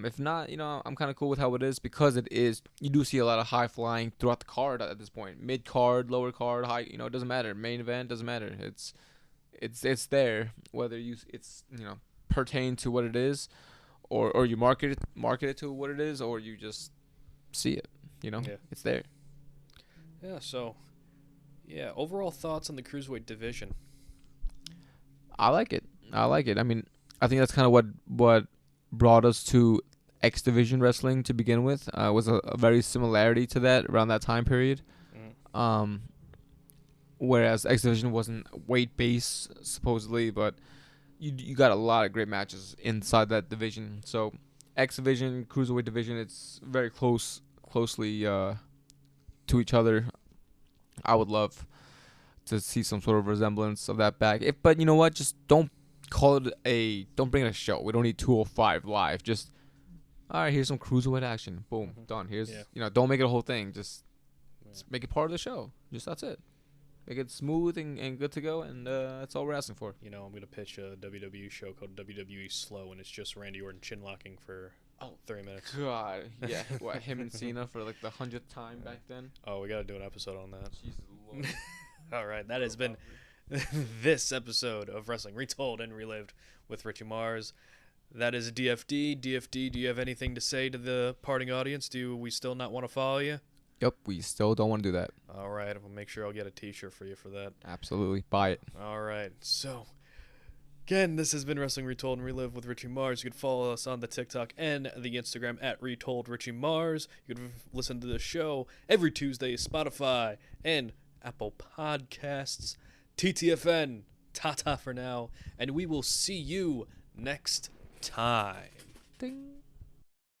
if not, I'm kind of cool with how it is because it is. You do see a lot of high flying throughout the card at this point. Mid card, lower card, high. It doesn't matter. Main event doesn't matter. It's there whether it's pertain to what it is, or you market it to what it is, or you just see it. Yeah. It's there. Yeah. So, yeah. Overall thoughts on the Cruiserweight division? I like it. I mean, I think that's kind of what brought us to X Division wrestling to begin with. Was a very similarity to that around that time period. Whereas X Division wasn't weight based supposedly, but you got a lot of great matches inside that division. So X Division, Cruiserweight Division, it's very closely to each other. I would love to see some sort of resemblance of that back. But you know what? Just don't bring it a show. We don't need 205 live. Just all right. Here's some cruiserweight action. Boom, done. Here's don't make it a whole thing. Just make it part of the show. Just that's it. Make it smooth and good to go, and that's all we're asking for. I'm gonna pitch a WWE show called WWE Slow, and it's just Randy Orton chin locking for 30 minutes. God, yeah. What, him and Cena for like the 100th time back then? Oh, we gotta do an episode on that. Jesus Lord. All right, that has been this episode of Wrestling Retold and Relived with Richie Mars. That is DFD. DFD, do you have anything to say to the parting audience? Do we still not want to follow you? Yep, we still don't want to do that. All right, I'll make sure I'll get a t-shirt for you for that. Absolutely. Buy it. All right, so again, this has been Wrestling Retold and Relived with Richie Mars. You can follow us on the TikTok and the Instagram at Retold Richie Mars. You can listen to the show every Tuesday, Spotify and Apple Podcasts. TTFN, ta-ta for now, and we will see you next time. Ding.